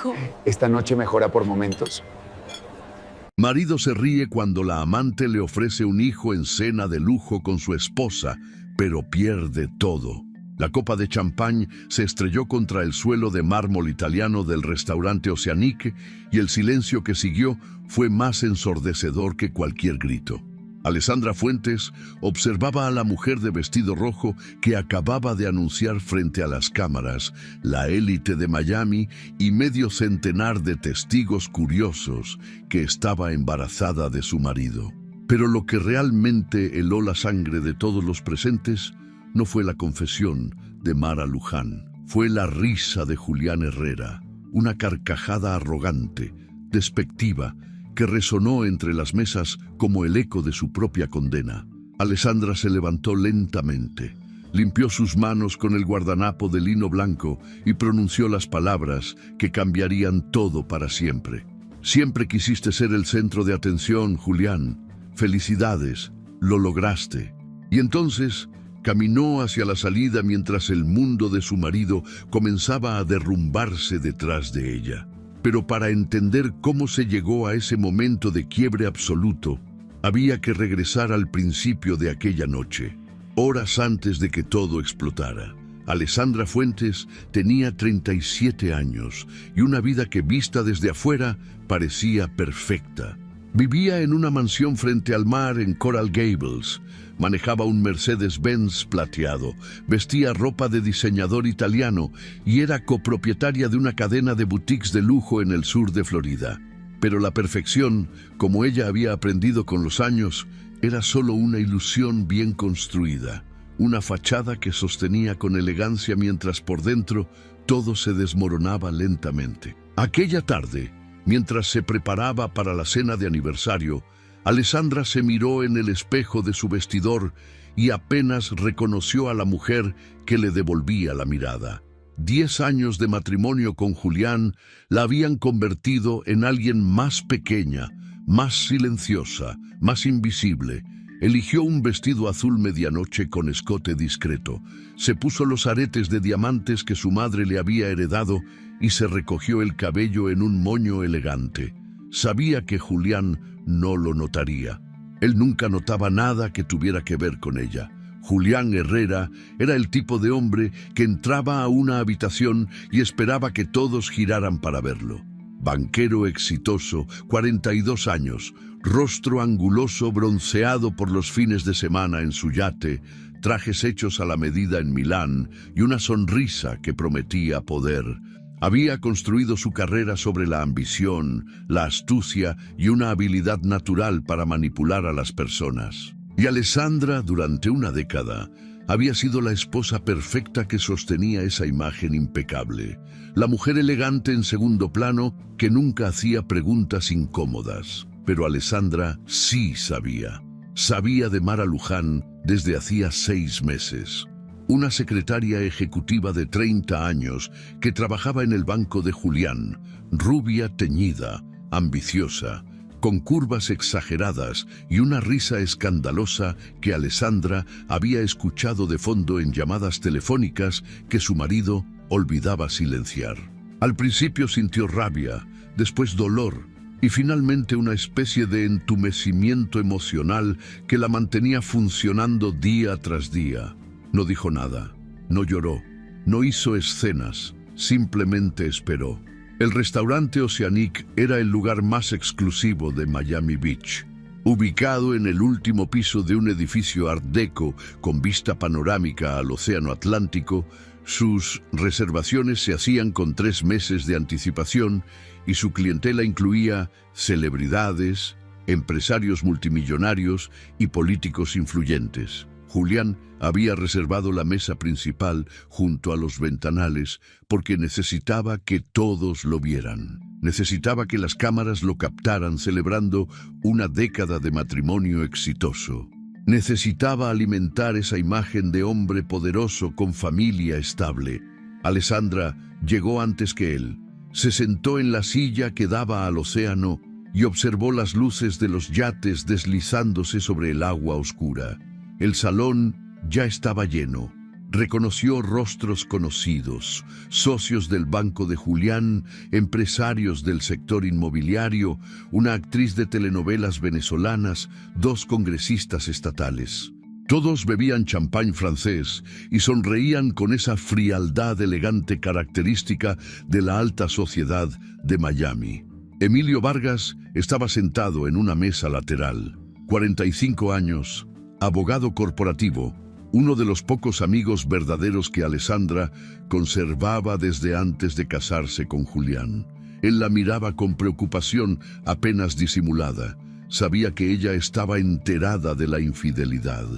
hijo. ¿Esta noche mejora por momentos? Marido se ríe cuando la amante le ofrece un hijo en cena de lujo con su esposa, pero pierde todo. La copa de champán se estrelló contra el suelo de mármol italiano del restaurante Oceanique y el silencio que siguió fue más ensordecedor que cualquier grito. Alessandra Fuentes observaba a la mujer de vestido rojo que acababa de anunciar frente a las cámaras, la élite de Miami y medio centenar de testigos curiosos que estaba embarazada de su marido. Pero lo que realmente heló la sangre de todos los presentes no fue la confesión de Mara Luján, fue la risa de Julián Herrera, una carcajada arrogante, despectiva, que resonó entre las mesas como el eco de su propia condena. Alessandra se levantó lentamente, limpió sus manos con el guardanapo de lino blanco y pronunció las palabras que cambiarían todo para siempre. Siempre quisiste ser el centro de atención, Julián. Felicidades, lo lograste. Y entonces caminó hacia la salida mientras el mundo de su marido comenzaba a derrumbarse detrás de ella. Pero para entender cómo se llegó a ese momento de quiebre absoluto, había que regresar al principio de aquella noche, horas antes de que todo explotara. Alessandra Fuentes tenía 37 años y una vida que vista desde afuera parecía perfecta. Vivía en una mansión frente al mar en Coral Gables, manejaba un Mercedes-Benz plateado, vestía ropa de diseñador italiano y era copropietaria de una cadena de boutiques de lujo en el sur de Florida. Pero la perfección, como ella había aprendido con los años, era solo una ilusión bien construida, una fachada que sostenía con elegancia mientras por dentro todo se desmoronaba lentamente. Aquella tarde, mientras se preparaba para la cena de aniversario, Alessandra se miró en el espejo de su vestidor y apenas reconoció a la mujer que le devolvía la mirada. 10 años de matrimonio con Julián la habían convertido en alguien más pequeña, más silenciosa, más invisible. Eligió un vestido azul medianoche con escote discreto, se puso los aretes de diamantes que su madre le había heredado y se recogió el cabello en un moño elegante. Sabía que Julián no lo notaría. Él nunca notaba nada que tuviera que ver con ella. Julián Herrera era el tipo de hombre que entraba a una habitación y esperaba que todos giraran para verlo. Banquero exitoso, 42 años, rostro anguloso bronceado por los fines de semana en su yate, trajes hechos a la medida en Milán y una sonrisa que prometía poder. Había construido su carrera sobre la ambición, la astucia y una habilidad natural para manipular a las personas. Y Alessandra, durante una década, había sido la esposa perfecta que sostenía esa imagen impecable. La mujer elegante en segundo plano que nunca hacía preguntas incómodas. Pero Alessandra sí sabía. Sabía de Mara Luján desde hacía 6 meses. Una secretaria ejecutiva de 30 años que trabajaba en el banco de Julián, rubia teñida, ambiciosa, con curvas exageradas y una risa escandalosa que Alessandra había escuchado de fondo en llamadas telefónicas que su marido olvidaba silenciar. Al principio sintió rabia, después dolor y finalmente una especie de entumecimiento emocional que la mantenía funcionando día tras día. No dijo nada, no lloró, no hizo escenas, simplemente esperó. El restaurante Oceanique era el lugar más exclusivo de Miami Beach. Ubicado en el último piso de un edificio Art Deco con vista panorámica al océano Atlántico, sus reservaciones se hacían con 3 meses de anticipación y su clientela incluía celebridades, empresarios multimillonarios y políticos influyentes. Julián había reservado la mesa principal junto a los ventanales porque necesitaba que todos lo vieran. Necesitaba que las cámaras lo captaran celebrando una década de matrimonio exitoso. Necesitaba alimentar esa imagen de hombre poderoso con familia estable. Alessandra llegó antes que él. Se sentó en la silla que daba al océano y observó las luces de los yates deslizándose sobre el agua oscura. El salón ya estaba lleno. Reconoció rostros conocidos, socios del banco de Julián, empresarios del sector inmobiliario, una actriz de telenovelas venezolanas, 2 congresistas estatales. Todos bebían champán francés y sonreían con esa frialdad elegante característica de la alta sociedad de Miami. Emilio Vargas estaba sentado en una mesa lateral, 45 años, abogado corporativo, uno de los pocos amigos verdaderos que Alessandra conservaba desde antes de casarse con Julián. Él la miraba con preocupación apenas disimulada. Sabía que ella estaba enterada de la infidelidad.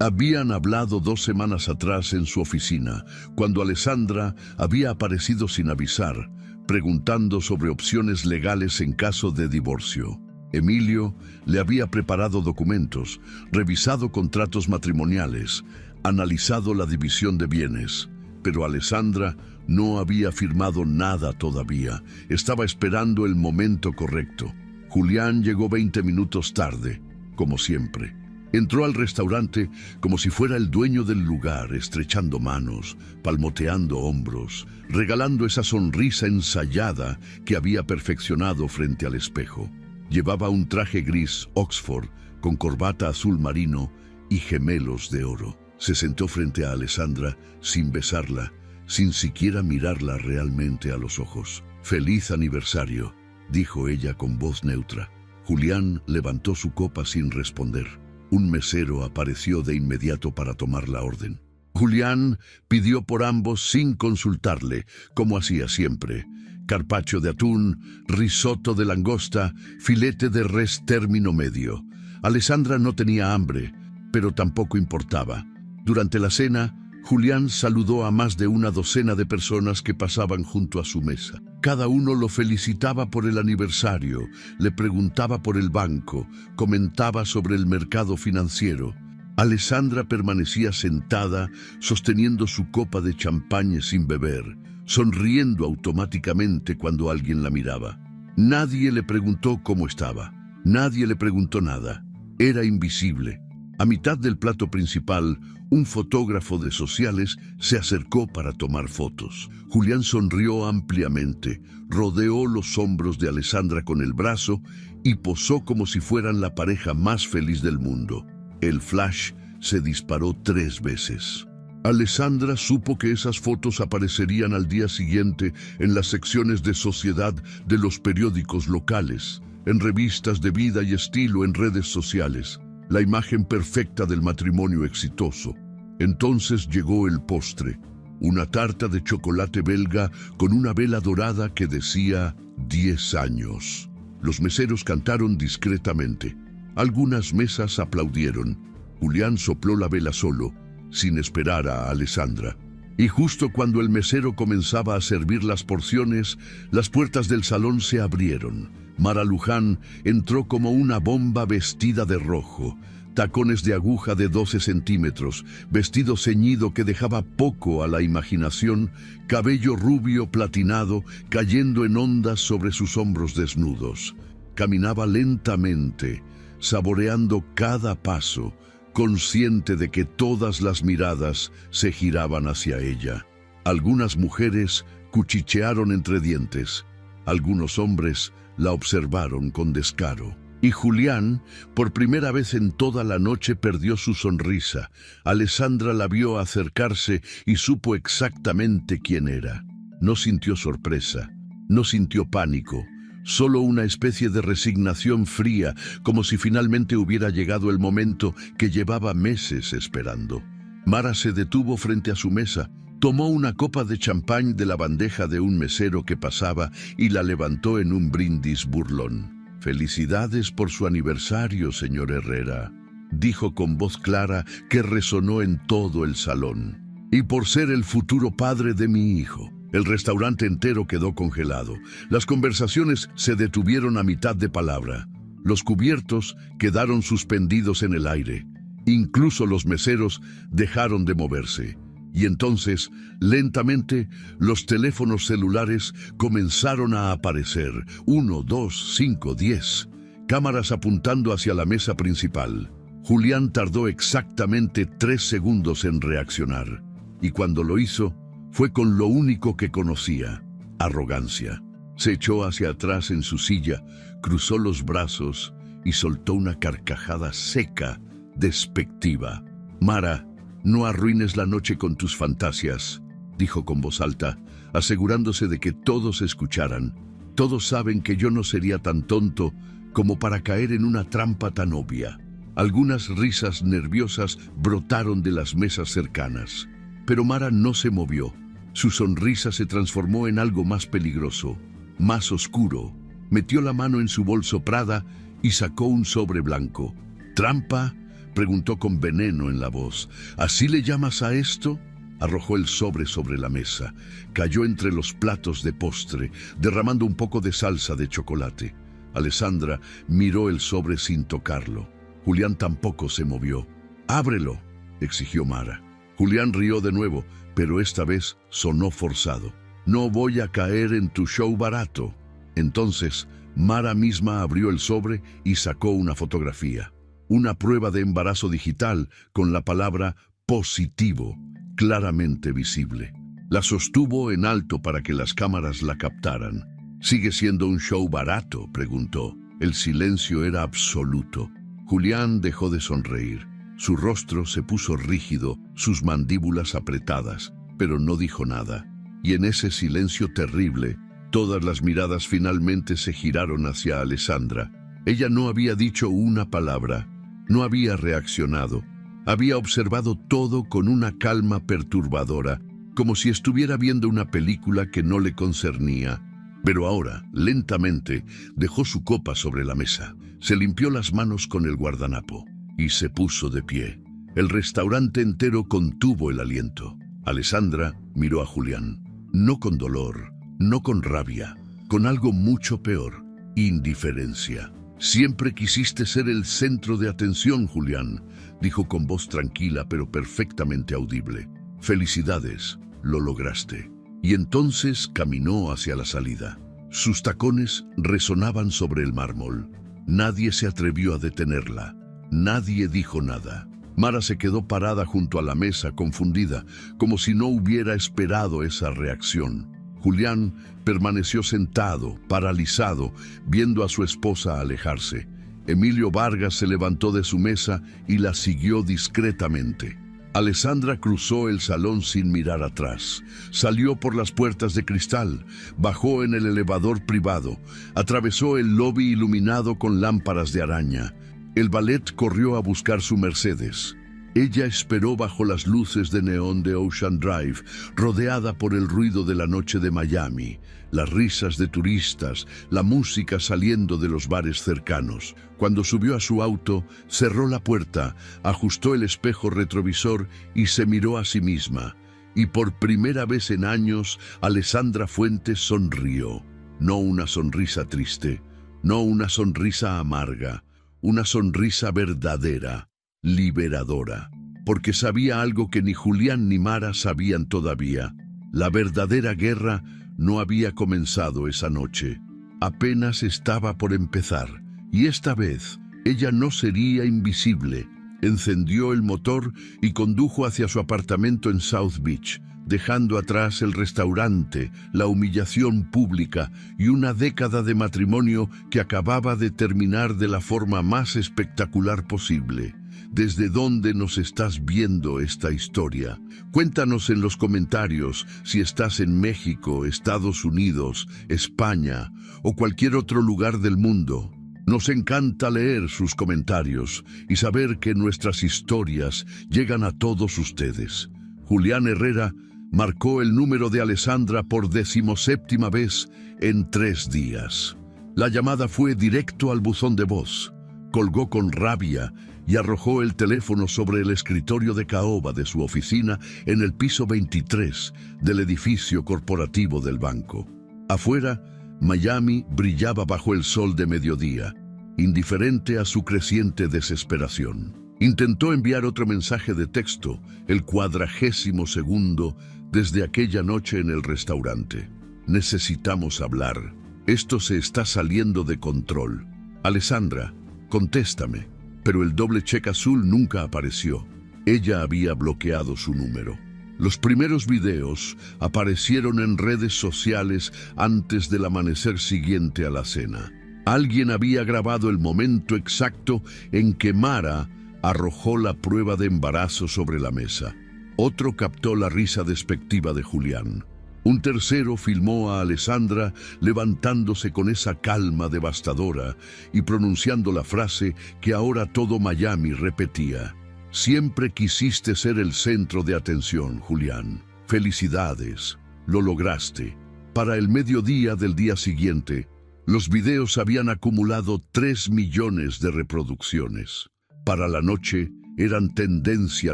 Habían hablado 2 semanas atrás en su oficina, cuando Alessandra había aparecido sin avisar, preguntando sobre opciones legales en caso de divorcio. Emilio le había preparado documentos, revisado contratos matrimoniales, analizado la división de bienes, pero Alessandra no había firmado nada todavía. Estaba esperando el momento correcto. Julián llegó 20 minutos tarde, como siempre. Entró al restaurante como si fuera el dueño del lugar, estrechando manos, palmoteando hombros, regalando esa sonrisa ensayada que había perfeccionado frente al espejo. Llevaba un traje gris Oxford con corbata azul marino y gemelos de oro. Se sentó frente a Alessandra sin besarla, sin siquiera mirarla realmente a los ojos. «Feliz aniversario», dijo ella con voz neutra. Julián levantó su copa sin responder. Un mesero apareció de inmediato para tomar la orden. Julián pidió por ambos sin consultarle, como hacía siempre. Carpaccio de atún, risotto de langosta, filete de res término medio. Alessandra no tenía hambre, pero tampoco importaba. Durante la cena, Julián saludó a más de una docena de personas que pasaban junto a su mesa. Cada uno lo felicitaba por el aniversario, le preguntaba por el banco, comentaba sobre el mercado financiero. Alessandra permanecía sentada, sosteniendo su copa de champaña sin beber, sonriendo automáticamente cuando alguien la miraba. Nadie le preguntó cómo estaba, nadie le preguntó nada. Era invisible. A mitad del plato principal, un fotógrafo de sociales se acercó para tomar fotos. Julián sonrió ampliamente, rodeó los hombros de Alessandra con el brazo y posó como si fueran la pareja más feliz del mundo. El flash se disparó 3 veces. Alessandra supo que esas fotos aparecerían al día siguiente en las secciones de sociedad de los periódicos locales, en revistas de vida y estilo, en redes sociales. La imagen perfecta del matrimonio exitoso. Entonces llegó el postre, una tarta de chocolate belga con una vela dorada que decía 10 años. Los meseros cantaron discretamente. Algunas mesas aplaudieron. Julián sopló la vela solo, sin esperar a Alessandra. Y justo cuando el mesero comenzaba a servir las porciones, las puertas del salón se abrieron. Mara Luján entró como una bomba vestida de rojo, tacones de aguja de 12 centímetros, vestido ceñido que dejaba poco a la imaginación, cabello rubio platinado cayendo en ondas sobre sus hombros desnudos. Caminaba lentamente, saboreando cada paso, consciente de que todas las miradas se giraban hacia ella. Algunas mujeres cuchichearon entre dientes, algunos hombres la observaron con descaro. Y Julián, por primera vez en toda la noche, perdió su sonrisa. Alessandra la vio acercarse y supo exactamente quién era. No sintió sorpresa, no sintió pánico, solo una especie de resignación fría, como si finalmente hubiera llegado el momento que llevaba meses esperando. Mara se detuvo frente a su mesa, tomó una copa de champán de la bandeja de un mesero que pasaba y la levantó en un brindis burlón. «Felicidades por su aniversario, señor Herrera», dijo con voz clara que resonó en todo el salón. «Y por ser el futuro padre de mi hijo». El restaurante entero quedó congelado. Las conversaciones se detuvieron a mitad de palabra. Los cubiertos quedaron suspendidos en el aire. Incluso los meseros dejaron de moverse. Y entonces, lentamente, los teléfonos celulares comenzaron a aparecer. 1, 2, 5, 10. Cámaras apuntando hacia la mesa principal. Julián tardó exactamente 3 segundos en reaccionar. y cuando lo hizo, fue con lo único que conocía: arrogancia. Se echó hacia atrás en su silla, cruzó los brazos y soltó una carcajada seca, despectiva. «Mara, no arruines la noche con tus fantasías», dijo con voz alta, asegurándose de que todos escucharan. «Todos saben que yo no sería tan tonto como para caer en una trampa tan obvia». Algunas risas nerviosas brotaron de las mesas cercanas, pero Mara no se movió. Su sonrisa se transformó en algo más peligroso, más oscuro. Metió la mano en su bolso Prada y sacó un sobre blanco. «¿Trampa?», preguntó con veneno en la voz. «¿Así le llamas a esto?». Arrojó el sobre la mesa. Cayó entre los platos de postre, derramando un poco de salsa de chocolate. Alessandra miró el sobre sin tocarlo. Julián tampoco se movió. «Ábrelo», exigió Mara. Julián rió de nuevo, pero esta vez sonó forzado. «No voy a caer en tu show barato». Entonces, Mara misma abrió el sobre y sacó una fotografía. Una prueba de embarazo digital con la palabra «positivo» claramente visible. La sostuvo en alto para que las cámaras la captaran. «¿Sigue siendo un show barato?», preguntó. El silencio era absoluto. Julián dejó de sonreír. Su rostro se puso rígido, sus mandíbulas apretadas, pero no dijo nada. Y en ese silencio terrible, todas las miradas finalmente se giraron hacia Alessandra. Ella no había dicho una palabra, no había reaccionado. Había observado todo con una calma perturbadora, como si estuviera viendo una película que no le concernía. Pero ahora, lentamente, dejó su copa sobre la mesa. Se limpió las manos con el guardanapo y se puso de pie. El restaurante entero contuvo el aliento. Alessandra miró a Julián, no con dolor, no con rabia, con algo mucho peor: indiferencia. «Siempre quisiste ser el centro de atención, Julián», dijo con voz tranquila pero perfectamente audible. «Felicidades, lo lograste». Y entonces caminó hacia la salida. Sus tacones resonaban sobre el mármol. Nadie se atrevió a detenerla. Nadie dijo nada. Mara se quedó parada junto a la mesa, confundida, como si no hubiera esperado esa reacción. Julián permaneció sentado, paralizado, viendo a su esposa alejarse. Emilio Vargas se levantó de su mesa y la siguió discretamente. Alessandra cruzó el salón sin mirar atrás. Salió por las puertas de cristal, bajó en el elevador privado, atravesó el lobby iluminado con lámparas de araña. El ballet corrió a buscar su Mercedes. Ella esperó bajo las luces de neón de Ocean Drive, rodeada por el ruido de la noche de Miami, las risas de turistas, la música saliendo de los bares cercanos. Cuando subió a su auto, cerró la puerta, ajustó el espejo retrovisor y se miró a sí misma. Y por primera vez en años, Alessandra Fuentes sonrió. No una sonrisa triste, no una sonrisa amarga, una sonrisa verdadera, liberadora, porque sabía algo que ni Julián ni Mara sabían todavía. La verdadera guerra no había comenzado esa noche. Apenas estaba por empezar, y esta vez ella no sería invisible. Encendió el motor y condujo hacia su apartamento en South Beach, dejando atrás el restaurante, la humillación pública y una década de matrimonio que acababa de terminar de la forma más espectacular posible. ¿Desde dónde nos estás viendo esta historia? Cuéntanos en los comentarios si estás en México, Estados Unidos, España o cualquier otro lugar del mundo. Nos encanta leer sus comentarios y saber que nuestras historias llegan a todos ustedes. Julián Herrera marcó el número de Alessandra por 17ª vez en 3 días. La llamada fue directo al buzón de voz. Colgó con rabia y arrojó el teléfono sobre el escritorio de caoba de su oficina en el piso 23 del edificio corporativo del banco. Afuera, Miami brillaba bajo el sol de mediodía, indiferente a su creciente desesperación. Intentó enviar otro mensaje de texto, el 42º desde aquella noche en el restaurante. Necesitamos hablar. Esto se está saliendo de control. Alessandra, contéstame. Pero el doble cheque azul nunca apareció. Ella había bloqueado su número. Los primeros videos aparecieron en redes sociales antes del amanecer siguiente a la cena. Alguien había grabado el momento exacto en que Mara arrojó la prueba de embarazo sobre la mesa. Otro captó la risa despectiva de Julián. Un tercero filmó a Alessandra levantándose con esa calma devastadora y pronunciando la frase que ahora todo Miami repetía. Siempre quisiste ser el centro de atención, Julián. Felicidades, lo lograste. Para el mediodía del día siguiente, los videos habían acumulado 3 millones de reproducciones. Para la noche, eran tendencia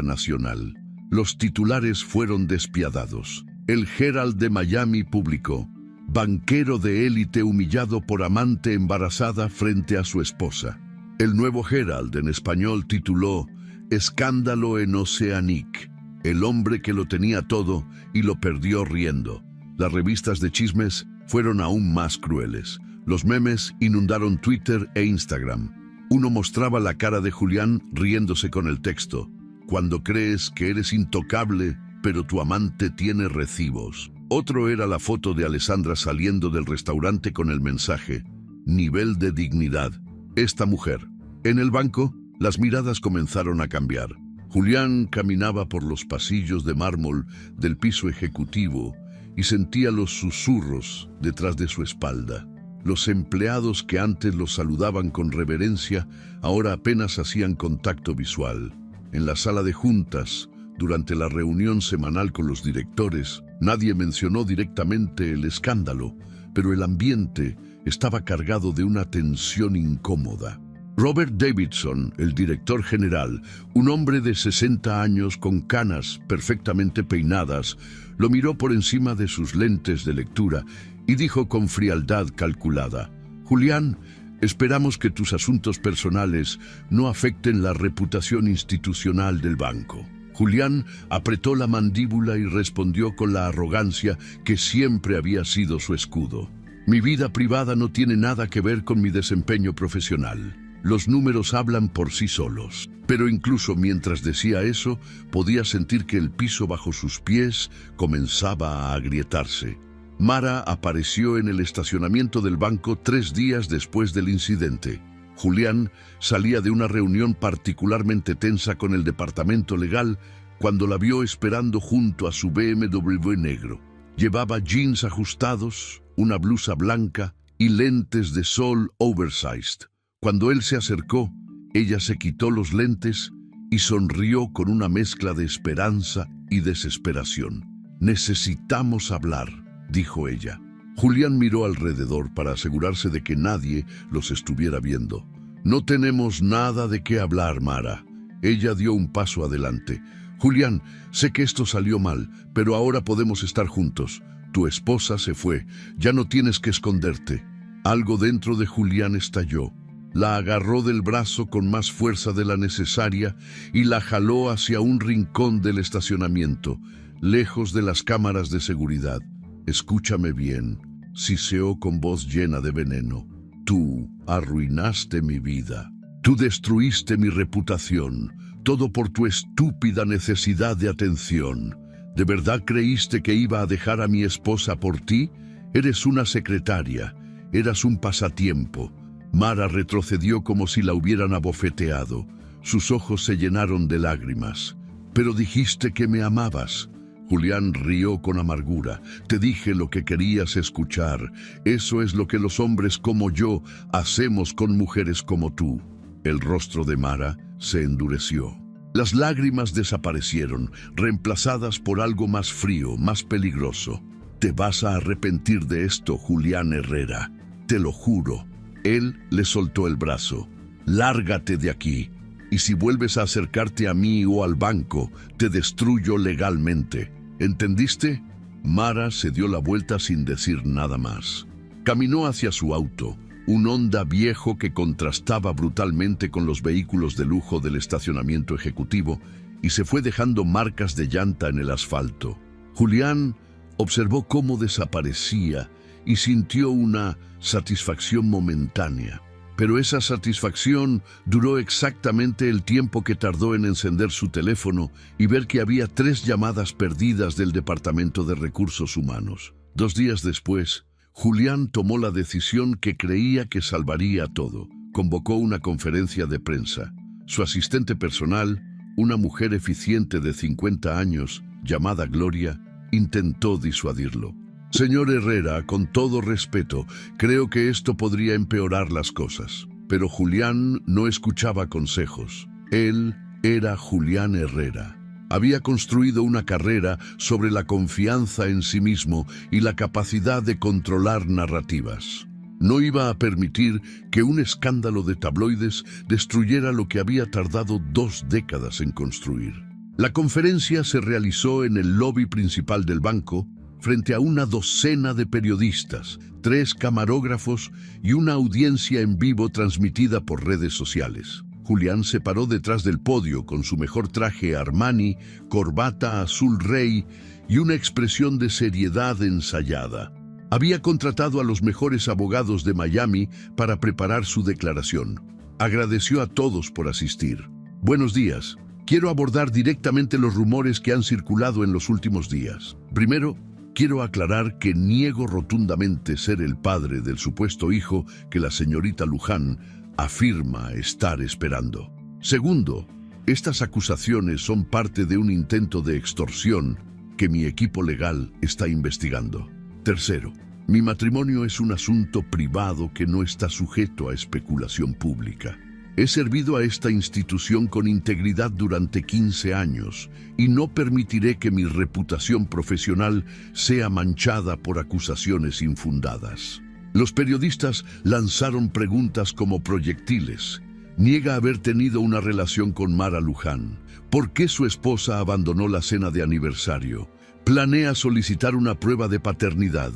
nacional. Los titulares fueron despiadados. El Herald de Miami publicó: banquero de élite humillado por amante embarazada frente a su esposa. El Nuevo Herald en español tituló: escándalo en Oceanic, el hombre que lo tenía todo y lo perdió riendo. Las revistas de chismes fueron aún más crueles. Los memes inundaron Twitter e Instagram. Uno mostraba la cara de Julián riéndose con el texto: cuando crees que eres intocable, pero tu amante tiene recibos. Otro era la foto de Alessandra saliendo del restaurante con el mensaje: nivel de dignidad. Esta mujer. En el banco, las miradas comenzaron a cambiar. Julián caminaba por los pasillos de mármol del piso ejecutivo y sentía los susurros detrás de su espalda. Los empleados que antes los saludaban con reverencia, ahora apenas hacían contacto visual. En la sala de juntas, durante la reunión semanal con los directores, nadie mencionó directamente el escándalo, pero el ambiente estaba cargado de una tensión incómoda. Robert Davidson, el director general, un hombre de 60 años con canas perfectamente peinadas, lo miró por encima de sus lentes de lectura y dijo con frialdad calculada: Julián, esperamos que tus asuntos personales no afecten la reputación institucional del banco. Julián apretó la mandíbula y respondió con la arrogancia que siempre había sido su escudo: mi vida privada no tiene nada que ver con mi desempeño profesional. Los números hablan por sí solos. Pero incluso mientras decía eso, podía sentir que el piso bajo sus pies comenzaba a agrietarse. Mara apareció en el estacionamiento del banco 3 días después del incidente. Julián salía de una reunión particularmente tensa con el departamento legal cuando la vio esperando junto a su BMW negro. Llevaba jeans ajustados, una blusa blanca y lentes de sol oversized. Cuando él se acercó, ella se quitó los lentes y sonrió con una mezcla de esperanza y desesperación. Necesitamos hablar, dijo ella. Julián miró alrededor para asegurarse de que nadie los estuviera viendo. No tenemos nada de qué hablar, Mara. Ella dio un paso adelante. Julián, sé que esto salió mal, pero ahora podemos estar juntos. Tu esposa se fue. Ya no tienes que esconderte. Algo dentro de Julián estalló. La agarró del brazo con más fuerza de la necesaria y la jaló hacia un rincón del estacionamiento, lejos de las cámaras de seguridad. Escúchame bien, siseó con voz llena de veneno. Tú arruinaste mi vida. Tú destruiste mi reputación. Todo por tu estúpida necesidad de atención. ¿De verdad creíste que iba a dejar a mi esposa por ti? Eres una secretaria. Eras un pasatiempo. Mara retrocedió como si la hubieran abofeteado. Sus ojos se llenaron de lágrimas. Pero dijiste que me amabas. Julián rió con amargura. Te dije lo que querías escuchar. Eso es lo que los hombres como yo hacemos con mujeres como tú. El rostro de Mara se endureció. Las lágrimas desaparecieron, reemplazadas por algo más frío, más peligroso. Te vas a arrepentir de esto, Julián Herrera. Te lo juro. Él le soltó el brazo. Lárgate de aquí. Y si vuelves a acercarte a mí o al banco, te destruyo legalmente. ¿Entendiste? Mara se dio la vuelta sin decir nada más. Caminó hacia su auto, un Honda viejo que contrastaba brutalmente con los vehículos de lujo del estacionamiento ejecutivo, y se fue dejando marcas de llanta en el asfalto. Julián observó cómo desaparecía y sintió una satisfacción momentánea. Pero esa satisfacción duró exactamente el tiempo que tardó en encender su teléfono y ver que había 3 llamadas perdidas del Departamento de Recursos Humanos. 2 días después, Julián tomó la decisión que creía que salvaría todo. Convocó una conferencia de prensa. Su asistente personal, una mujer eficiente de 50 años, llamada Gloria, intentó disuadirlo. Señor Herrera, con todo respeto, creo que esto podría empeorar las cosas. Pero Julián no escuchaba consejos. Él era Julián Herrera. Había construido una carrera sobre la confianza en sí mismo y la capacidad de controlar narrativas. No iba a permitir que un escándalo de tabloides destruyera lo que había tardado 2 décadas en construir. La conferencia se realizó en el lobby principal del banco, frente a una docena de periodistas, 3 camarógrafos y una audiencia en vivo transmitida por redes sociales. Julián se paró detrás del podio con su mejor traje Armani, corbata azul rey y una expresión de seriedad ensayada. Había contratado a los mejores abogados de Miami para preparar su declaración. Agradeció a todos por asistir. Buenos días. Quiero abordar directamente los rumores que han circulado en los últimos días. Primero, quiero aclarar que niego rotundamente ser el padre del supuesto hijo que la señorita Luján afirma estar esperando. Segundo, estas acusaciones son parte de un intento de extorsión que mi equipo legal está investigando. Tercero, mi matrimonio es un asunto privado que no está sujeto a especulación pública. He servido a esta institución con integridad durante 15 años y no permitiré que mi reputación profesional sea manchada por acusaciones infundadas. Los periodistas lanzaron preguntas como proyectiles. Niega haber tenido una relación con Mara Luján. ¿Por qué su esposa abandonó la cena de aniversario? Planea solicitar una prueba de paternidad.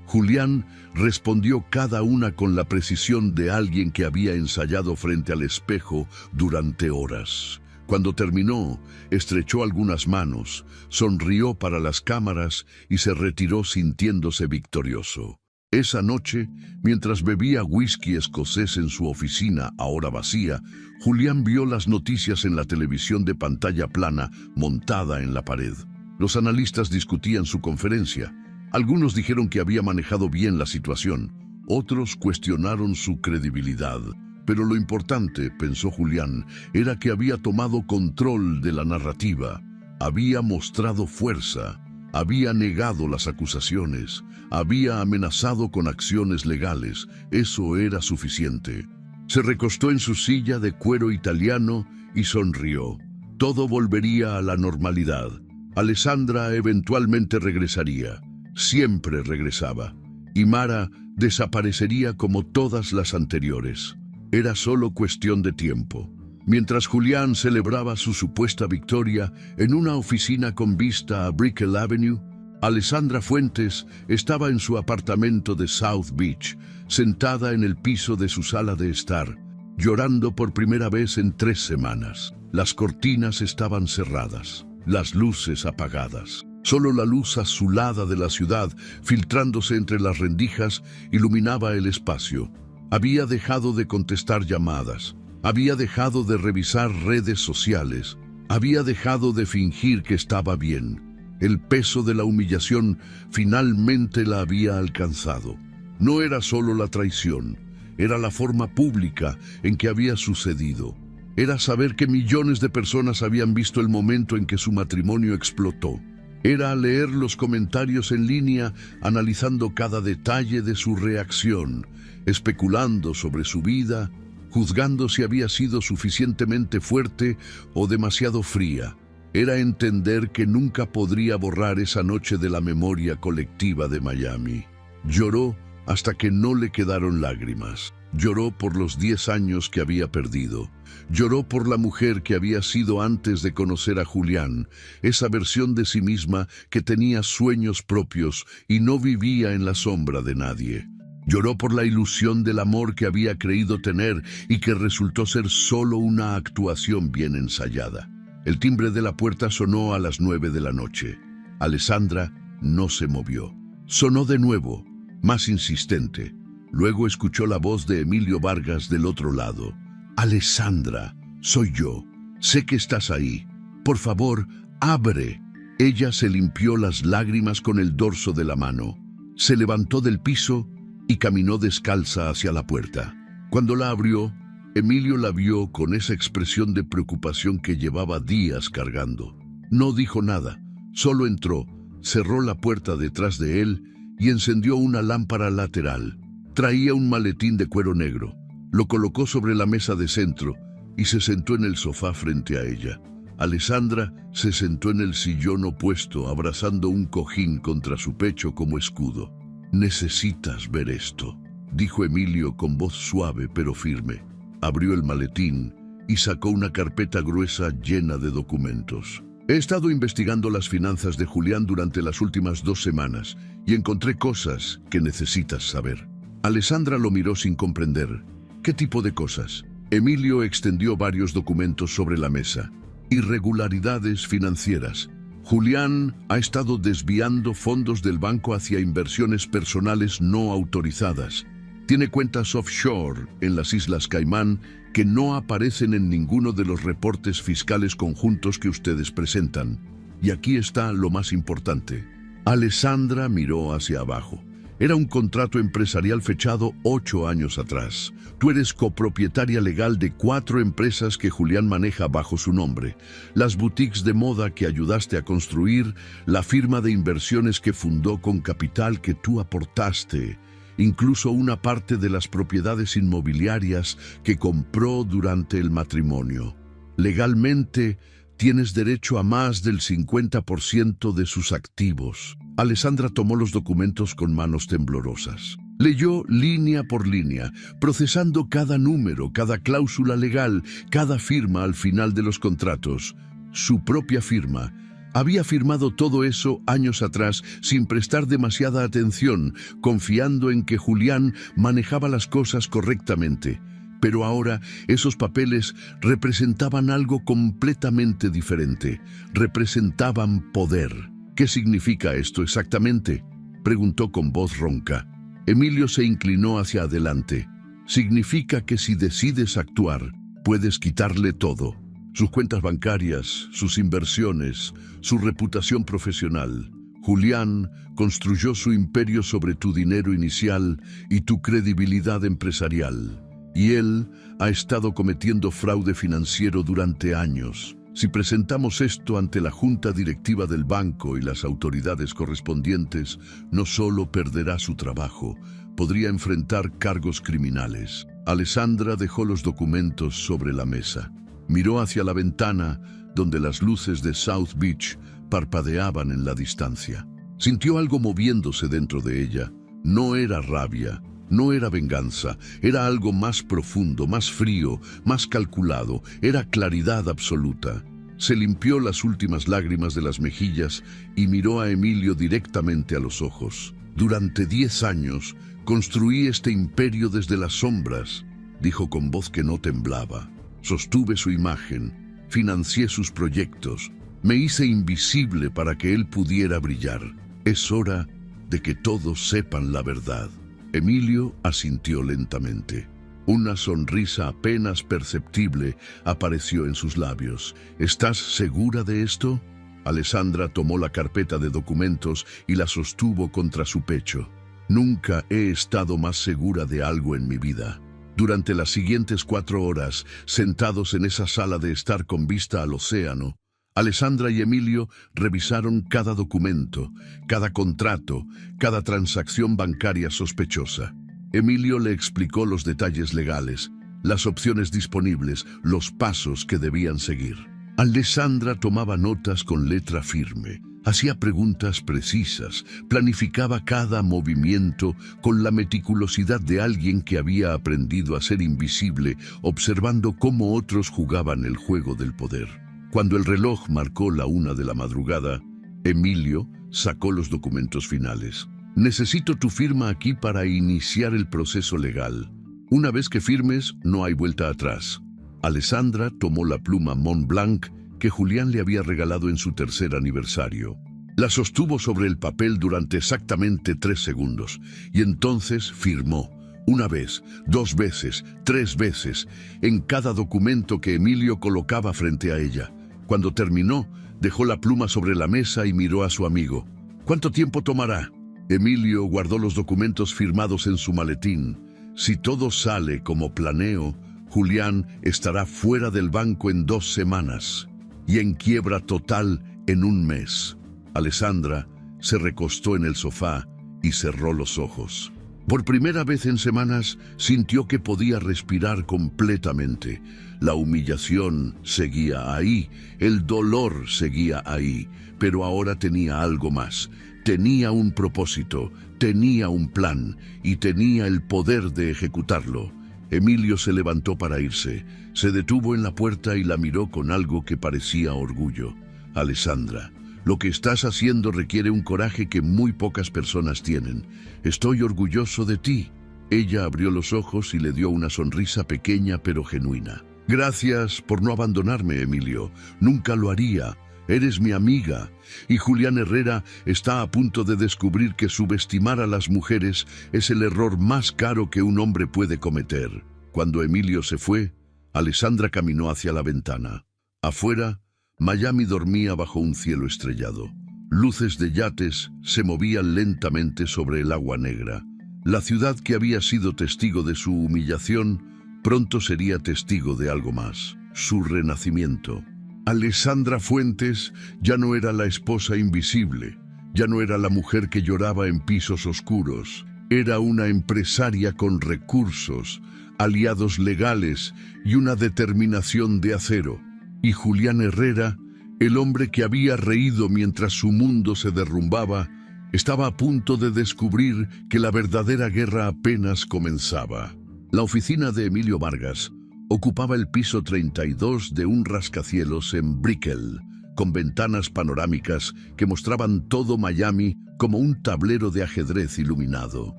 Julián respondió cada una con la precisión de alguien que había ensayado frente al espejo durante horas. Cuando terminó, estrechó algunas manos, sonrió para las cámaras y se retiró sintiéndose victorioso. Esa noche, mientras bebía whisky escocés en su oficina, ahora vacía, Julián vio las noticias en la televisión de pantalla plana montada en la pared. Los analistas discutían su conferencia. Algunos dijeron que había manejado bien la situación, otros cuestionaron su credibilidad. Pero lo importante, pensó Julián, era que había tomado control de la narrativa, había mostrado fuerza, había negado las acusaciones, había amenazado con acciones legales. Eso era suficiente. Se recostó en su silla de cuero italiano y sonrió. Todo volvería a la normalidad. Alessandra eventualmente regresaría. Siempre regresaba, y Mara desaparecería como todas las anteriores. Era solo cuestión de tiempo. Mientras Julián celebraba su supuesta victoria en una oficina con vista a Brickell Avenue, Alessandra Fuentes estaba en su apartamento de South Beach, sentada en el piso de su sala de estar, llorando por primera vez en 3 semanas. Las cortinas estaban cerradas, las luces apagadas. Solo la luz azulada de la ciudad, filtrándose entre las rendijas, iluminaba el espacio. Había dejado de contestar llamadas, había dejado de revisar redes sociales, había dejado de fingir que estaba bien. El peso de la humillación finalmente la había alcanzado. No era solo la traición, era la forma pública en que había sucedido. Era saber que millones de personas habían visto el momento en que su matrimonio explotó. Era leer los comentarios en línea, analizando cada detalle de su reacción, especulando sobre su vida, juzgando si había sido suficientemente fuerte o demasiado fría. Era entender que nunca podría borrar esa noche de la memoria colectiva de Miami. Lloró hasta que no le quedaron lágrimas. Lloró por los 10 años que había perdido. Lloró por la mujer que había sido antes de conocer a Julián, esa versión de sí misma que tenía sueños propios y no vivía en la sombra de nadie. Lloró por la ilusión del amor que había creído tener y que resultó ser solo una actuación bien ensayada. El timbre de la puerta sonó a las 9 de la noche. Alessandra no se movió. Sonó de nuevo, más insistente. Luego escuchó la voz de Emilio Vargas del otro lado. «Alessandra, soy yo. Sé que estás ahí. Por favor, abre». Ella se limpió las lágrimas con el dorso de la mano. Se levantó del piso y caminó descalza hacia la puerta. Cuando la abrió, Emilio la vio con esa expresión de preocupación que llevaba días cargando. No dijo nada, solo entró, cerró la puerta detrás de él y encendió una lámpara lateral. Traía un maletín de cuero negro. Lo colocó sobre la mesa de centro y se sentó en el sofá frente a ella. Alessandra se sentó en el sillón opuesto, abrazando un cojín contra su pecho como escudo. «Necesitas ver esto», dijo Emilio con voz suave pero firme. Abrió el maletín y sacó una carpeta gruesa llena de documentos. «He estado investigando las finanzas de Julián durante las últimas 2 semanas y encontré cosas que necesitas saber». Alessandra lo miró sin comprender. «¿Qué tipo de cosas?». Emilio extendió varios documentos sobre la mesa. «Irregularidades financieras. Julián ha estado desviando fondos del banco hacia inversiones personales no autorizadas. Tiene cuentas offshore en las Islas Caimán que no aparecen en ninguno de los reportes fiscales conjuntos que ustedes presentan. Y aquí está lo más importante». Alessandra miró hacia abajo. Era un contrato empresarial fechado 8 años atrás. Tú eres copropietaria legal de 4 empresas que Julián maneja bajo su nombre. Las boutiques de moda que ayudaste a construir, la firma de inversiones que fundó con capital que tú aportaste, incluso una parte de las propiedades inmobiliarias que compró durante el matrimonio. Legalmente, tienes derecho a más del 50% de sus activos. Alessandra tomó los documentos con manos temblorosas. Leyó línea por línea, procesando cada número, cada cláusula legal, cada firma al final de los contratos. Su propia firma. Había firmado todo eso años atrás sin prestar demasiada atención, confiando en que Julián manejaba las cosas correctamente. Pero ahora esos papeles representaban algo completamente diferente. Representaban poder. «¿Qué significa esto exactamente?», preguntó con voz ronca. Emilio se inclinó hacia adelante. «Significa que si decides actuar, puedes quitarle todo. Sus cuentas bancarias, sus inversiones, su reputación profesional. Julián construyó su imperio sobre tu dinero inicial y tu credibilidad empresarial. Y él ha estado cometiendo fraude financiero durante años. Si presentamos esto ante la junta directiva del banco y las autoridades correspondientes, no solo perderá su trabajo, podría enfrentar cargos criminales». Alessandra dejó los documentos sobre la mesa. Miró hacia la ventana, donde las luces de South Beach parpadeaban en la distancia. Sintió algo moviéndose dentro de ella. No era rabia, no era venganza, era algo más profundo, más frío, más calculado, era claridad absoluta. Se limpió las últimas lágrimas de las mejillas y miró a Emilio directamente a los ojos. «Durante 10 años construí este imperio desde las sombras», dijo con voz que no temblaba. «Sostuve su imagen, financié sus proyectos, me hice invisible para que él pudiera brillar. Es hora de que todos sepan la verdad». Emilio asintió lentamente. Una sonrisa apenas perceptible apareció en sus labios. «¿Estás segura de esto?». Alessandra tomó la carpeta de documentos y la sostuvo contra su pecho. «Nunca he estado más segura de algo en mi vida». Durante las siguientes 4 horas, sentados en esa sala de estar con vista al océano, Alessandra y Emilio revisaron cada documento, cada contrato, cada transacción bancaria sospechosa. Emilio le explicó los detalles legales, las opciones disponibles, los pasos que debían seguir. Alessandra tomaba notas con letra firme, hacía preguntas precisas, planificaba cada movimiento con la meticulosidad de alguien que había aprendido a ser invisible, observando cómo otros jugaban el juego del poder. Cuando el reloj marcó la 1 de la madrugada, Emilio sacó los documentos finales. «Necesito tu firma aquí para iniciar el proceso legal. Una vez que firmes, no hay vuelta atrás». Alessandra tomó la pluma Montblanc que Julián le había regalado en su 3er aniversario. La sostuvo sobre el papel durante exactamente 3 segundos y entonces firmó, Una vez, 2 veces, 3 veces, en cada documento que Emilio colocaba frente a ella. Cuando terminó, dejó la pluma sobre la mesa y miró a su amigo. ¿Cuánto tiempo tomará? Emilio guardó los documentos firmados en su maletín. Si todo sale como planeo, Julián estará fuera del banco en 2 semanas y en quiebra total en 1 mes. Alessandra se recostó en el sofá y cerró los ojos. Por primera vez en semanas sintió que podía respirar completamente. La humillación seguía ahí, el dolor seguía ahí, pero ahora tenía algo más. Tenía un propósito, tenía un plan y tenía el poder de ejecutarlo. Emilio se levantó para irse. Se detuvo en la puerta y la miró con algo que parecía orgullo. Alessandra, lo que estás haciendo requiere un coraje que muy pocas personas tienen. Estoy orgulloso de ti. Ella abrió los ojos y le dio una sonrisa pequeña pero genuina. Gracias por no abandonarme, Emilio. Nunca lo haría. Eres mi amiga. Y Julián Herrera está a punto de descubrir que subestimar a las mujeres es el error más caro que un hombre puede cometer. Cuando Emilio se fue, Alessandra caminó hacia la ventana. Afuera, Miami dormía bajo un cielo estrellado. Luces de yates se movían lentamente sobre el agua negra. La ciudad que había sido testigo de su humillación, pronto sería testigo de algo más, su renacimiento. Alessandra Fuentes ya no era la esposa invisible, ya no era la mujer que lloraba en pisos oscuros. Era una empresaria con recursos, aliados legales y una determinación de acero. Y Julián Herrera, el hombre que había reído mientras su mundo se derrumbaba, estaba a punto de descubrir que la verdadera guerra apenas comenzaba. La oficina de Emilio Vargas ocupaba el piso 32 de un rascacielos en Brickell, con ventanas panorámicas que mostraban todo Miami como un tablero de ajedrez iluminado.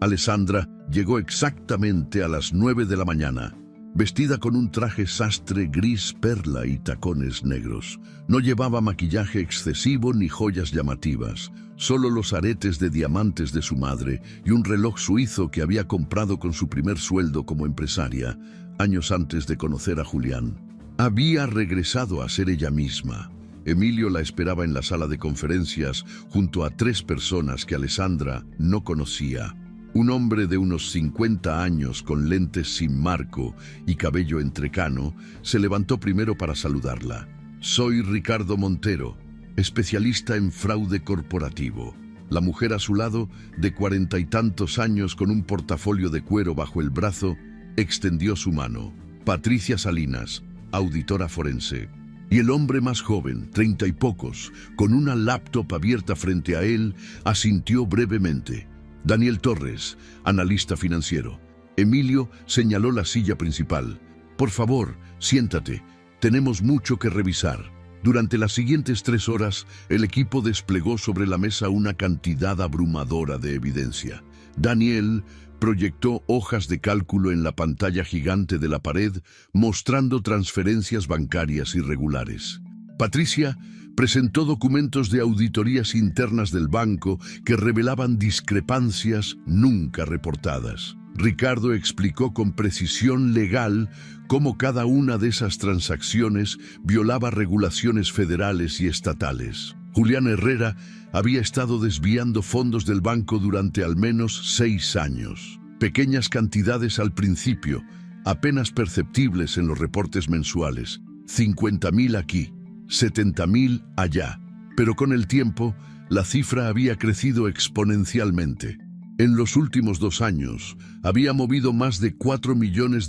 Alessandra llegó exactamente a las 9 de la mañana, vestida con un traje sastre gris perla y tacones negros. No llevaba maquillaje excesivo ni joyas llamativas, solo los aretes de diamantes de su madre y un reloj suizo que había comprado con su primer sueldo como empresaria, años antes de conocer a Julián. Había regresado a ser ella misma. Emilio la esperaba en la sala de conferencias junto a 3 personas que Alessandra no conocía. Un hombre de unos 50 años con lentes sin marco y cabello entrecano se levantó primero para saludarla. Soy Ricardo Montero, especialista en fraude corporativo. La mujer a su lado, de 40 y tantos años con un portafolio de cuero bajo el brazo, extendió su mano. Patricia Salinas, auditora forense. Y el hombre más joven, 30 y pocos, con una laptop abierta frente a él, asintió brevemente. Daniel Torres, analista financiero. Emilio señaló la silla principal. Por favor, siéntate. Tenemos mucho que revisar. Durante las siguientes 3 horas, el equipo desplegó sobre la mesa una cantidad abrumadora de evidencia. Daniel proyectó hojas de cálculo en la pantalla gigante de la pared, mostrando transferencias bancarias irregulares. Patricia presentó documentos de auditorías internas del banco que revelaban discrepancias nunca reportadas. Ricardo explicó con precisión legal cómo cada una de esas transacciones violaba regulaciones federales y estatales. Julián Herrera había estado desviando fondos del banco durante al menos 6 años. Pequeñas cantidades al principio, apenas perceptibles en los reportes mensuales. 50.000 aquí, 70.000 allá. Pero con el tiempo, la cifra había crecido exponencialmente. En los últimos 2 años, había movido más de $4 millones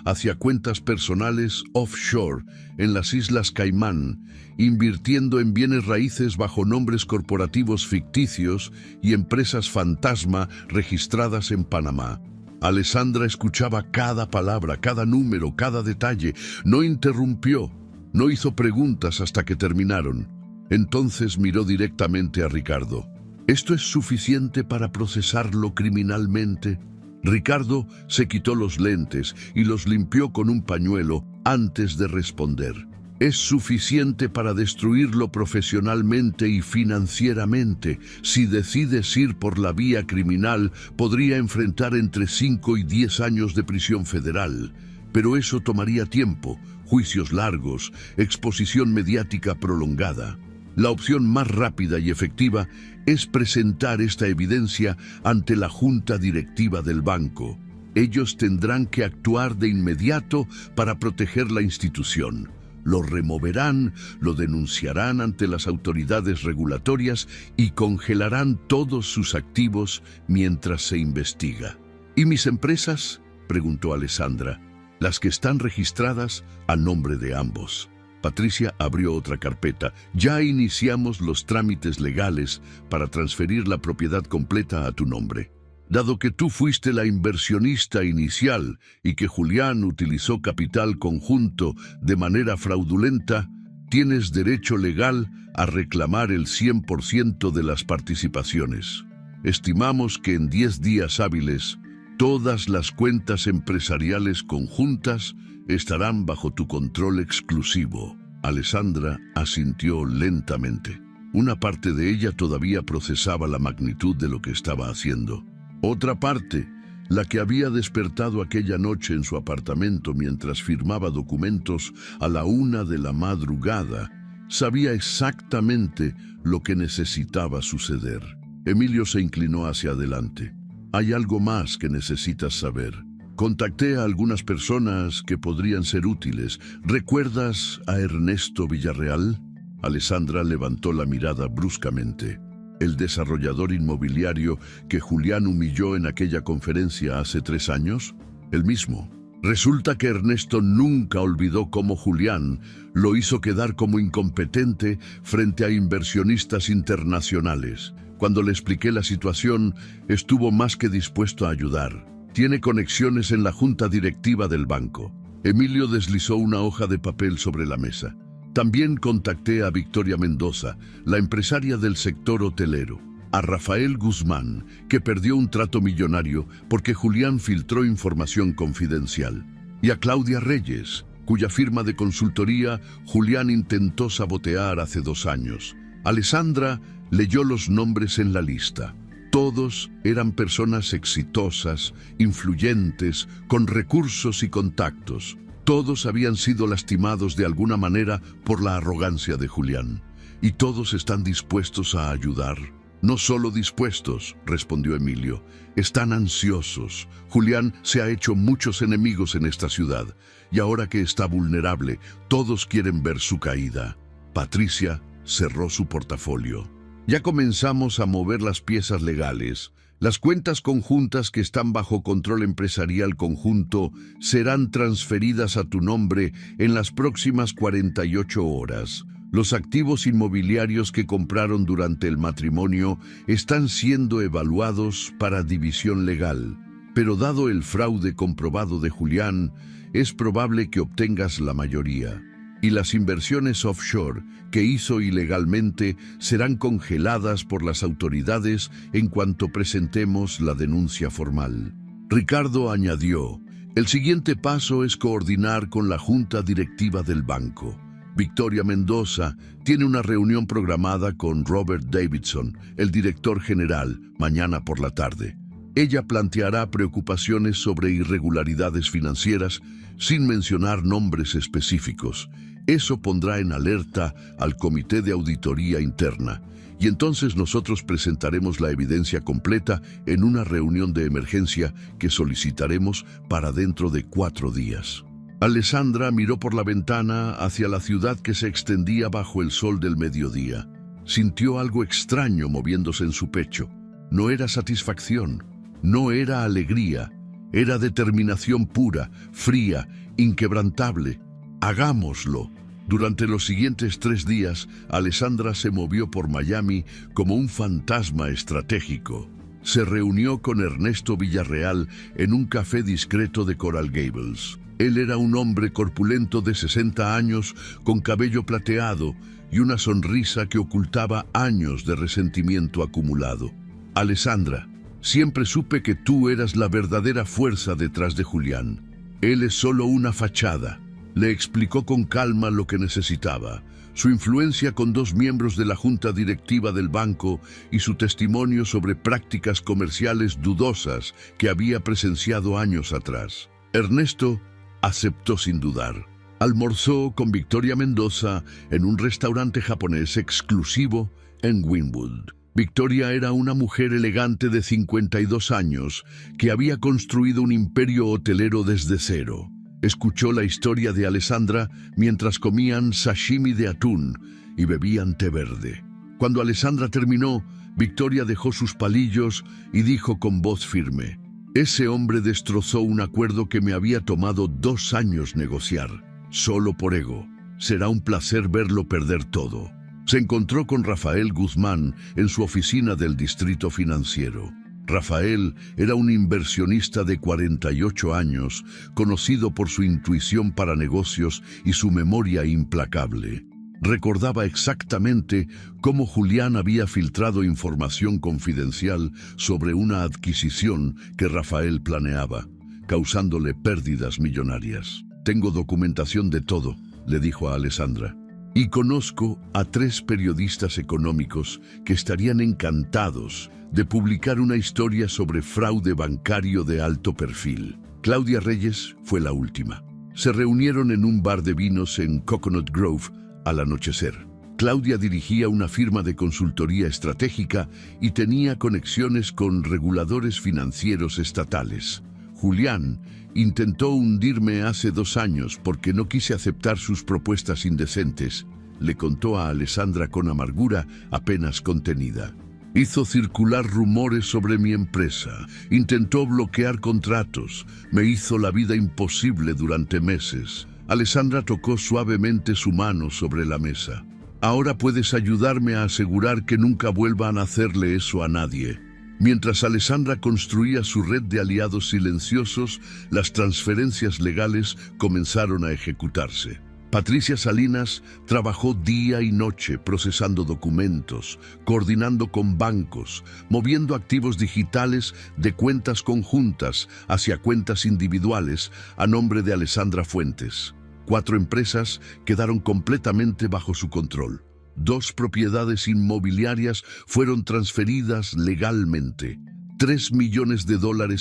hacia cuentas personales offshore en las Islas Caimán, invirtiendo en bienes raíces bajo nombres corporativos ficticios y empresas fantasma registradas en Panamá. Alessandra escuchaba cada palabra, cada número, cada detalle. No interrumpió, no hizo preguntas hasta que terminaron. Entonces miró directamente a Ricardo. ¿Esto es suficiente para procesarlo criminalmente? Ricardo se quitó los lentes y los limpió con un pañuelo antes de responder. Es suficiente para destruirlo profesionalmente y financieramente. Si decides ir por la vía criminal, podría enfrentar entre 5 y 10 años de prisión federal. Pero eso tomaría tiempo, juicios largos, exposición mediática prolongada. La opción más rápida y efectiva es presentar esta evidencia ante la junta directiva del banco. Ellos tendrán que actuar de inmediato para proteger la institución. Lo removerán, lo denunciarán ante las autoridades regulatorias y congelarán todos sus activos mientras se investiga. ¿Y mis empresas?, preguntó Alessandra. Las que están registradas a nombre de ambos. Patricia abrió otra carpeta. Ya iniciamos los trámites legales para transferir la propiedad completa a tu nombre. Dado que tú fuiste la inversionista inicial y que Julián utilizó capital conjunto de manera fraudulenta, tienes derecho legal a reclamar el 100% de las participaciones. Estimamos que en 10 días hábiles, todas las cuentas empresariales conjuntas estarán bajo tu control exclusivo. Alessandra asintió lentamente. Una parte de ella todavía procesaba la magnitud de lo que estaba haciendo. Otra parte, la que había despertado aquella noche en su apartamento mientras firmaba documentos a la 1 de la madrugada, sabía exactamente lo que necesitaba suceder. Emilio se inclinó hacia adelante. Hay algo más que necesitas saber. Contacté a algunas personas que podrían ser útiles. ¿Recuerdas a Ernesto Villarreal? Alessandra levantó la mirada bruscamente. ¿El desarrollador inmobiliario que Julián humilló en aquella conferencia hace 3 años? El mismo. Resulta que Ernesto nunca olvidó cómo Julián lo hizo quedar como incompetente frente a inversionistas internacionales. Cuando le expliqué la situación, estuvo más que dispuesto a ayudar. Tiene conexiones en la junta directiva del banco. Emilio deslizó una hoja de papel sobre la mesa. También contacté a Victoria Mendoza, la empresaria del sector hotelero, a Rafael Guzmán, que perdió un trato millonario porque Julián filtró información confidencial, y a Claudia Reyes, cuya firma de consultoría Julián intentó sabotear hace 2 años. Alessandra leyó los nombres en la lista. Todos eran personas exitosas, influyentes, con recursos y contactos. Todos habían sido lastimados de alguna manera por la arrogancia de Julián. Y todos están dispuestos a ayudar. No solo dispuestos, respondió Emilio, están ansiosos. Julián se ha hecho muchos enemigos en esta ciudad, y ahora que está vulnerable, todos quieren ver su caída. Patricia cerró su portafolio. Ya comenzamos a mover las piezas legales. Las cuentas conjuntas que están bajo control empresarial conjunto serán transferidas a tu nombre en las próximas 48 horas. Los activos inmobiliarios que compraron durante el matrimonio están siendo evaluados para división legal. Pero dado el fraude comprobado de Julián, es probable que obtengas la mayoría. Y las inversiones offshore que hizo ilegalmente serán congeladas por las autoridades en cuanto presentemos la denuncia formal. Ricardo añadió, el siguiente paso es coordinar con la junta directiva del banco. Victoria Mendoza tiene una reunión programada con Robert Davidson, el director general, mañana por la tarde. Ella planteará preocupaciones sobre irregularidades financieras sin mencionar nombres específicos. Eso pondrá en alerta al Comité de Auditoría Interna, y entonces nosotros presentaremos la evidencia completa en una reunión de emergencia que solicitaremos para dentro de 4 días. Alessandra miró por la ventana hacia la ciudad que se extendía bajo el sol del mediodía. Sintió algo extraño moviéndose en su pecho. No era satisfacción, no era alegría, era determinación pura, fría, inquebrantable. Hagámoslo. Durante los siguientes 3 días, Alessandra se movió por Miami como un fantasma estratégico. Se reunió con Ernesto Villarreal en un café discreto de Coral Gables. Él era un hombre corpulento de 60 años, con cabello plateado y una sonrisa que ocultaba años de resentimiento acumulado. Alessandra, siempre supe que tú eras la verdadera fuerza detrás de Julián. Él es solo una fachada. Le explicó con calma lo que necesitaba, su influencia con 2 miembros de la junta directiva del banco y su testimonio sobre prácticas comerciales dudosas que había presenciado años atrás. Ernesto aceptó sin dudar. Almorzó con Victoria Mendoza en un restaurante japonés exclusivo en Wynwood. Victoria era una mujer elegante de 52 años que había construido un imperio hotelero desde cero. Escuchó la historia de Alessandra mientras comían sashimi de atún y bebían té verde. Cuando Alessandra terminó, Victoria dejó sus palillos y dijo con voz firme: «Ese hombre destrozó un acuerdo que me había tomado 2 años negociar. Solo por ego. Será un placer verlo perder todo». Se encontró con Rafael Guzmán en su oficina del Distrito Financiero. Rafael era un inversionista de 48 años, conocido por su intuición para negocios y su memoria implacable. Recordaba exactamente cómo Julián había filtrado información confidencial sobre una adquisición que Rafael planeaba, causándole pérdidas millonarias. «Tengo documentación de todo», le dijo a Alessandra. «Y conozco a 3 periodistas económicos que estarían encantados de publicar una historia sobre fraude bancario de alto perfil». Claudia Reyes fue la última. Se reunieron en un bar de vinos en Coconut Grove al anochecer. Claudia dirigía una firma de consultoría estratégica y tenía conexiones con reguladores financieros estatales. «Julián intentó hundirme hace 2 años porque no quise aceptar sus propuestas indecentes», le contó a Alessandra con amargura apenas contenida. «Hizo circular rumores sobre mi empresa, intentó bloquear contratos, me hizo la vida imposible durante meses». Alessandra tocó suavemente su mano sobre la mesa. «Ahora puedes ayudarme a asegurar que nunca vuelvan a hacerle eso a nadie». Mientras Alessandra construía su red de aliados silenciosos, las transferencias legales comenzaron a ejecutarse. Patricia Salinas trabajó día y noche procesando documentos, coordinando con bancos, moviendo activos digitales de cuentas conjuntas hacia cuentas individuales a nombre de Alessandra Fuentes. 4 empresas quedaron completamente bajo su control. 2 propiedades inmobiliarias fueron transferidas legalmente. $3 millones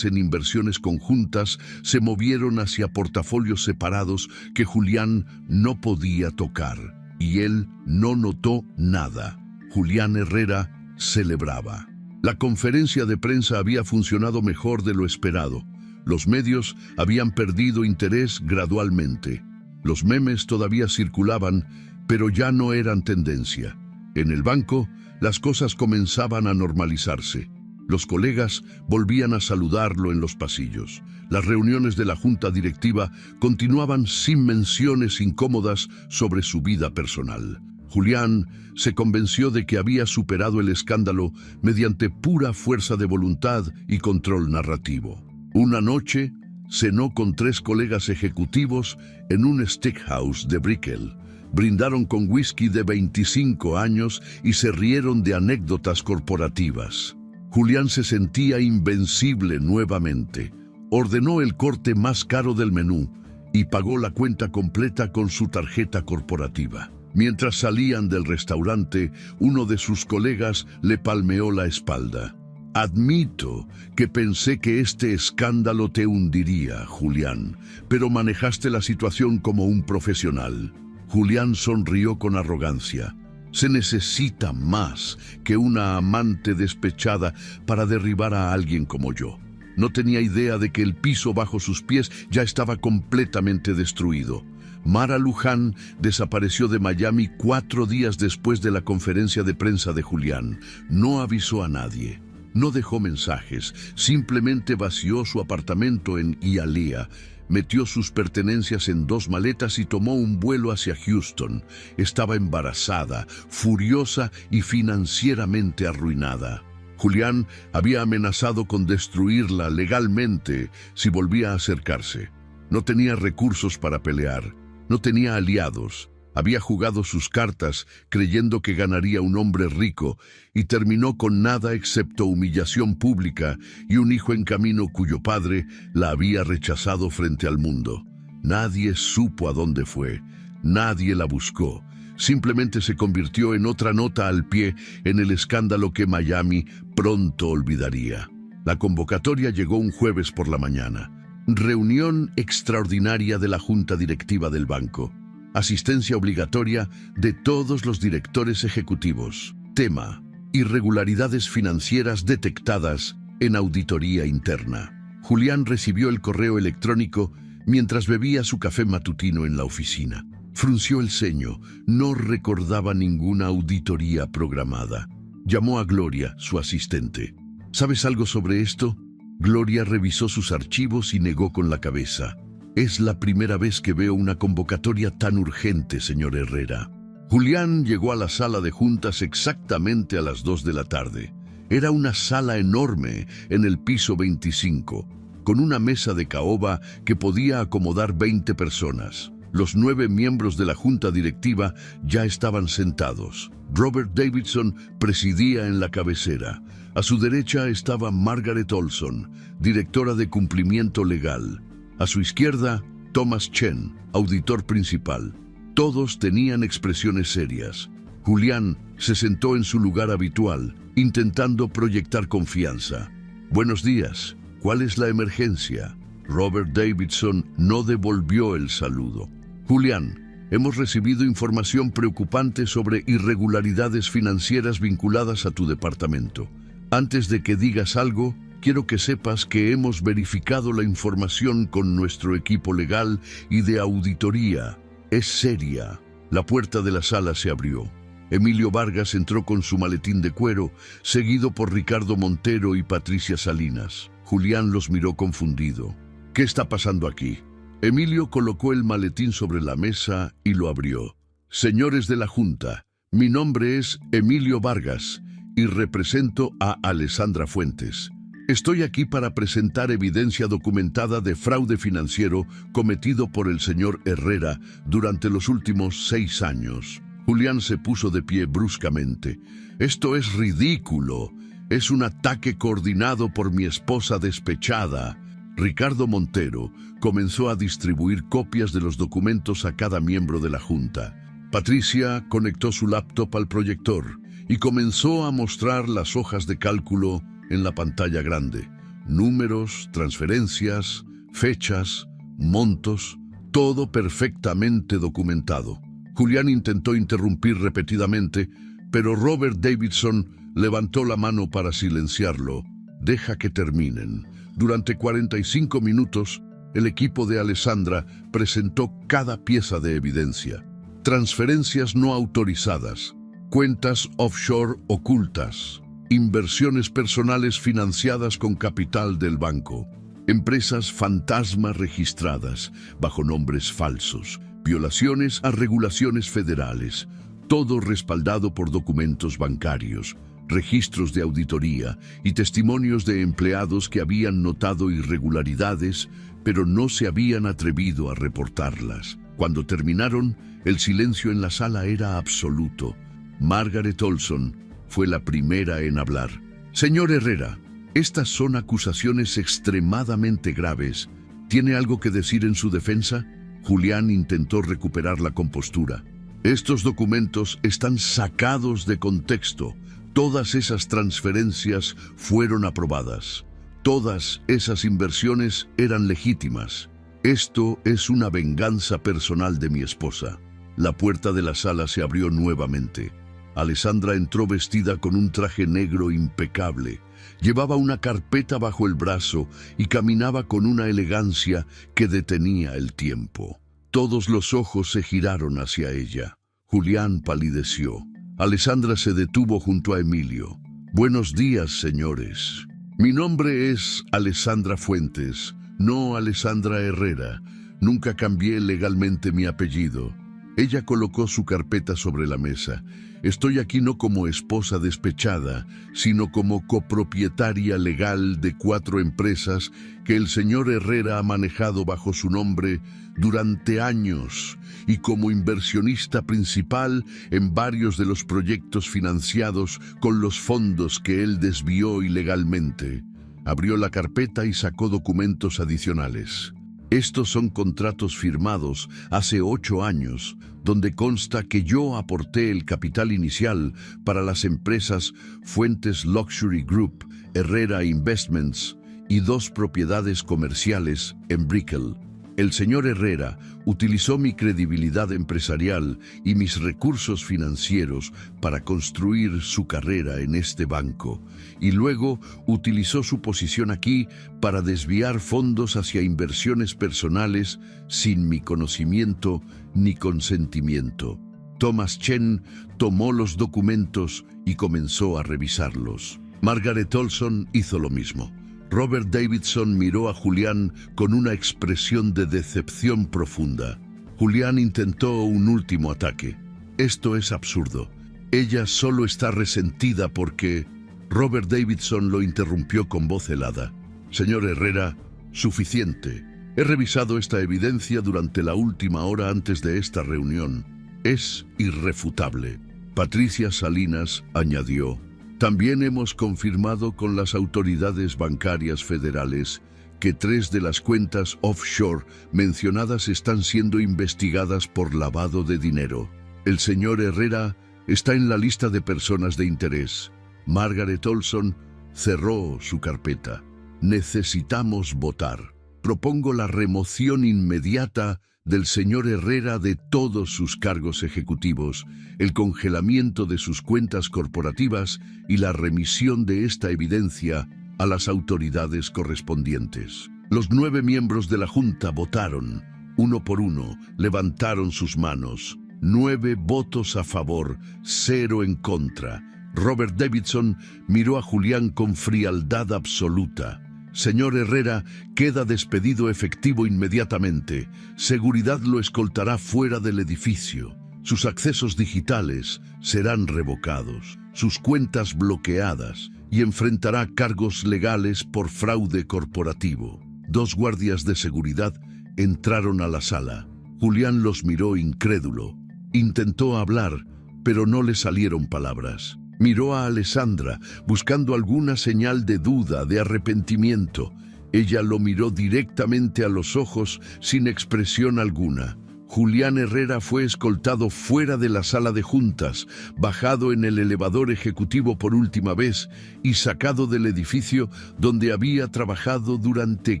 en inversiones conjuntas se movieron hacia portafolios separados que Julián no podía tocar. Y él no notó nada. Julián Herrera celebraba. La conferencia de prensa había funcionado mejor de lo esperado. Los medios habían perdido interés gradualmente. Los memes todavía circulaban, pero ya no eran tendencia. En el banco, las cosas comenzaban a normalizarse. Los colegas volvían a saludarlo en los pasillos. Las reuniones de la junta directiva continuaban sin menciones incómodas sobre su vida personal. Julián se convenció de que había superado el escándalo mediante pura fuerza de voluntad y control narrativo. Una noche, cenó con 3 colegas ejecutivos en un steakhouse de Brickell. Brindaron con whisky de 25 años y se rieron de anécdotas corporativas. Julián se sentía invencible nuevamente. Ordenó el corte más caro del menú y pagó la cuenta completa con su tarjeta corporativa. Mientras salían del restaurante, uno de sus colegas le palmeó la espalda. «Admito que pensé que este escándalo te hundiría, Julián, pero manejaste la situación como un profesional». Julián sonrió con arrogancia. «Se necesita más que una amante despechada para derribar a alguien como yo. No tenía idea de que el piso bajo sus pies ya estaba completamente destruido». Mara Luján desapareció de Miami 4 días después de la conferencia de prensa de Julián. No avisó a nadie. No dejó mensajes, simplemente vació su apartamento en Hialeah, metió sus pertenencias en 2 maletas y tomó un vuelo hacia Houston. Estaba embarazada, furiosa y financieramente arruinada. Julián había amenazado con destruirla legalmente si volvía a acercarse. No tenía recursos para pelear, no tenía aliados. Había jugado sus cartas creyendo que ganaría un hombre rico y terminó con nada excepto humillación pública y un hijo en camino cuyo padre la había rechazado frente al mundo. Nadie supo a dónde fue, nadie la buscó. Simplemente se convirtió en otra nota al pie en el escándalo que Miami pronto olvidaría. La convocatoria llegó un jueves por la mañana. Reunión extraordinaria de la Junta Directiva del banco. Asistencia obligatoria de todos los directores ejecutivos. Tema: irregularidades financieras detectadas en auditoría interna. Julián recibió el correo electrónico mientras bebía su café matutino en la oficina. Frunció el ceño, no recordaba ninguna auditoría programada. Llamó a Gloria, su asistente. ¿Sabes algo sobre esto? Gloria revisó sus archivos y negó con la cabeza. Es la primera vez que veo una convocatoria tan urgente, señor Herrera. Julián llegó a la sala de juntas exactamente a las 2 de la tarde. Era una sala enorme en el piso 25, con una mesa de caoba que podía acomodar 20 personas. Los 9 miembros de la junta directiva ya estaban sentados. Robert Davidson presidía en la cabecera. A su derecha estaba Margaret Olson, directora de cumplimiento legal. A su izquierda, Thomas Chen, auditor principal. Todos tenían expresiones serias. Julián se sentó en su lugar habitual, intentando proyectar confianza. Buenos días. ¿Cuál es la emergencia? Robert Davidson no devolvió el saludo. Julián, hemos recibido información preocupante sobre irregularidades financieras vinculadas a tu departamento. Antes de que digas algo, quiero que sepas que hemos verificado la información con nuestro equipo legal y de auditoría. Es seria. La puerta de la sala se abrió. Emilio Vargas entró con su maletín de cuero, seguido por Ricardo Montero y Patricia Salinas. Julián los miró confundido. ¿Qué está pasando aquí? Emilio colocó el maletín sobre la mesa y lo abrió. Señores de la Junta, mi nombre es Emilio Vargas y represento a Alessandra Fuentes. Estoy aquí para presentar evidencia documentada de fraude financiero cometido por el señor Herrera durante los últimos 6 años. Julián se puso de pie bruscamente. Esto es ridículo. Es un ataque coordinado por mi esposa despechada. Ricardo Montero comenzó a distribuir copias de los documentos a cada miembro de la Junta. Patricia conectó su laptop al proyector y comenzó a mostrar las hojas de cálculo en la pantalla grande. Números, transferencias, fechas, montos, todo perfectamente documentado. Julián intentó interrumpir repetidamente, pero Robert Davidson levantó la mano para silenciarlo. Deja que terminen. Durante 45 minutos, el equipo de Alessandra presentó cada pieza de evidencia. Transferencias no autorizadas, cuentas offshore ocultas, inversiones personales financiadas con capital del banco, empresas fantasma registradas bajo nombres falsos, violaciones a regulaciones federales, todo respaldado por documentos bancarios, registros de auditoría y testimonios de empleados que habían notado irregularidades, pero no se habían atrevido a reportarlas. Cuando terminaron, el silencio en la sala era absoluto. Margaret Olson fue la primera en hablar. Señor Herrera, estas son acusaciones extremadamente graves. ¿Tiene algo que decir en su defensa? Julián intentó recuperar la compostura. Estos documentos están sacados de contexto. Todas esas transferencias fueron aprobadas. Todas esas inversiones eran legítimas. Esto es una venganza personal de mi esposa. La puerta de la sala se abrió nuevamente. Alessandra entró vestida con un traje negro impecable. Llevaba una carpeta bajo el brazo y caminaba con una elegancia que detenía el tiempo. Todos los ojos se giraron hacia ella. Julián palideció. Alessandra se detuvo junto a Emilio. Buenos días, señores. Mi nombre es Alessandra Fuentes, no Alessandra Herrera. Nunca cambié legalmente mi apellido. Ella colocó su carpeta sobre la mesa. Estoy aquí no como esposa despechada, sino como copropietaria legal de 4 empresas que el señor Herrera ha manejado bajo su nombre durante años y como inversionista principal en varios de los proyectos financiados con los fondos que él desvió ilegalmente. Abrió la carpeta y sacó documentos adicionales. Estos son contratos firmados hace 8 años, donde consta que yo aporté el capital inicial para las empresas Fuentes Luxury Group, Herrera Investments y 2 propiedades comerciales en Brickell. El señor Herrera utilizó mi credibilidad empresarial y mis recursos financieros para construir su carrera en este banco, y luego utilizó su posición aquí para desviar fondos hacia inversiones personales sin mi conocimiento ni consentimiento. Thomas Chen tomó los documentos y comenzó a revisarlos. Margaret Olson hizo lo mismo. Robert Davidson miró a Julián con una expresión de decepción profunda. Julián intentó un último ataque. Esto es absurdo. Ella solo está resentida porque... Robert Davidson lo interrumpió con voz helada. Señor Herrera, suficiente. He revisado esta evidencia durante la última hora antes de esta reunión. Es irrefutable. Patricia Salinas añadió. También hemos confirmado con las autoridades bancarias federales que 3 de las cuentas offshore mencionadas están siendo investigadas por lavado de dinero. El señor Herrera está en la lista de personas de interés. Margaret Olson cerró su carpeta. Necesitamos votar. Propongo la remoción inmediata del señor Herrera de todos sus cargos ejecutivos, el congelamiento de sus cuentas corporativas y la remisión de esta evidencia a las autoridades correspondientes. Los 9 miembros de la Junta votaron. Uno por uno, levantaron sus manos. 9 votos a favor, 0 en contra. Robert Davidson miró a Julián con frialdad absoluta. Señor Herrera, queda despedido efectivo inmediatamente. Seguridad lo escoltará fuera del edificio. Sus accesos digitales serán revocados, sus cuentas bloqueadas y enfrentará cargos legales por fraude corporativo. 2 guardias de seguridad entraron a la sala. Julián los miró incrédulo. Intentó hablar, pero no le salieron palabras. Miró a Alessandra, buscando alguna señal de duda, de arrepentimiento. Ella lo miró directamente a los ojos, sin expresión alguna. Julián Herrera fue escoltado fuera de la sala de juntas, bajado en el elevador ejecutivo por última vez y sacado del edificio donde había trabajado durante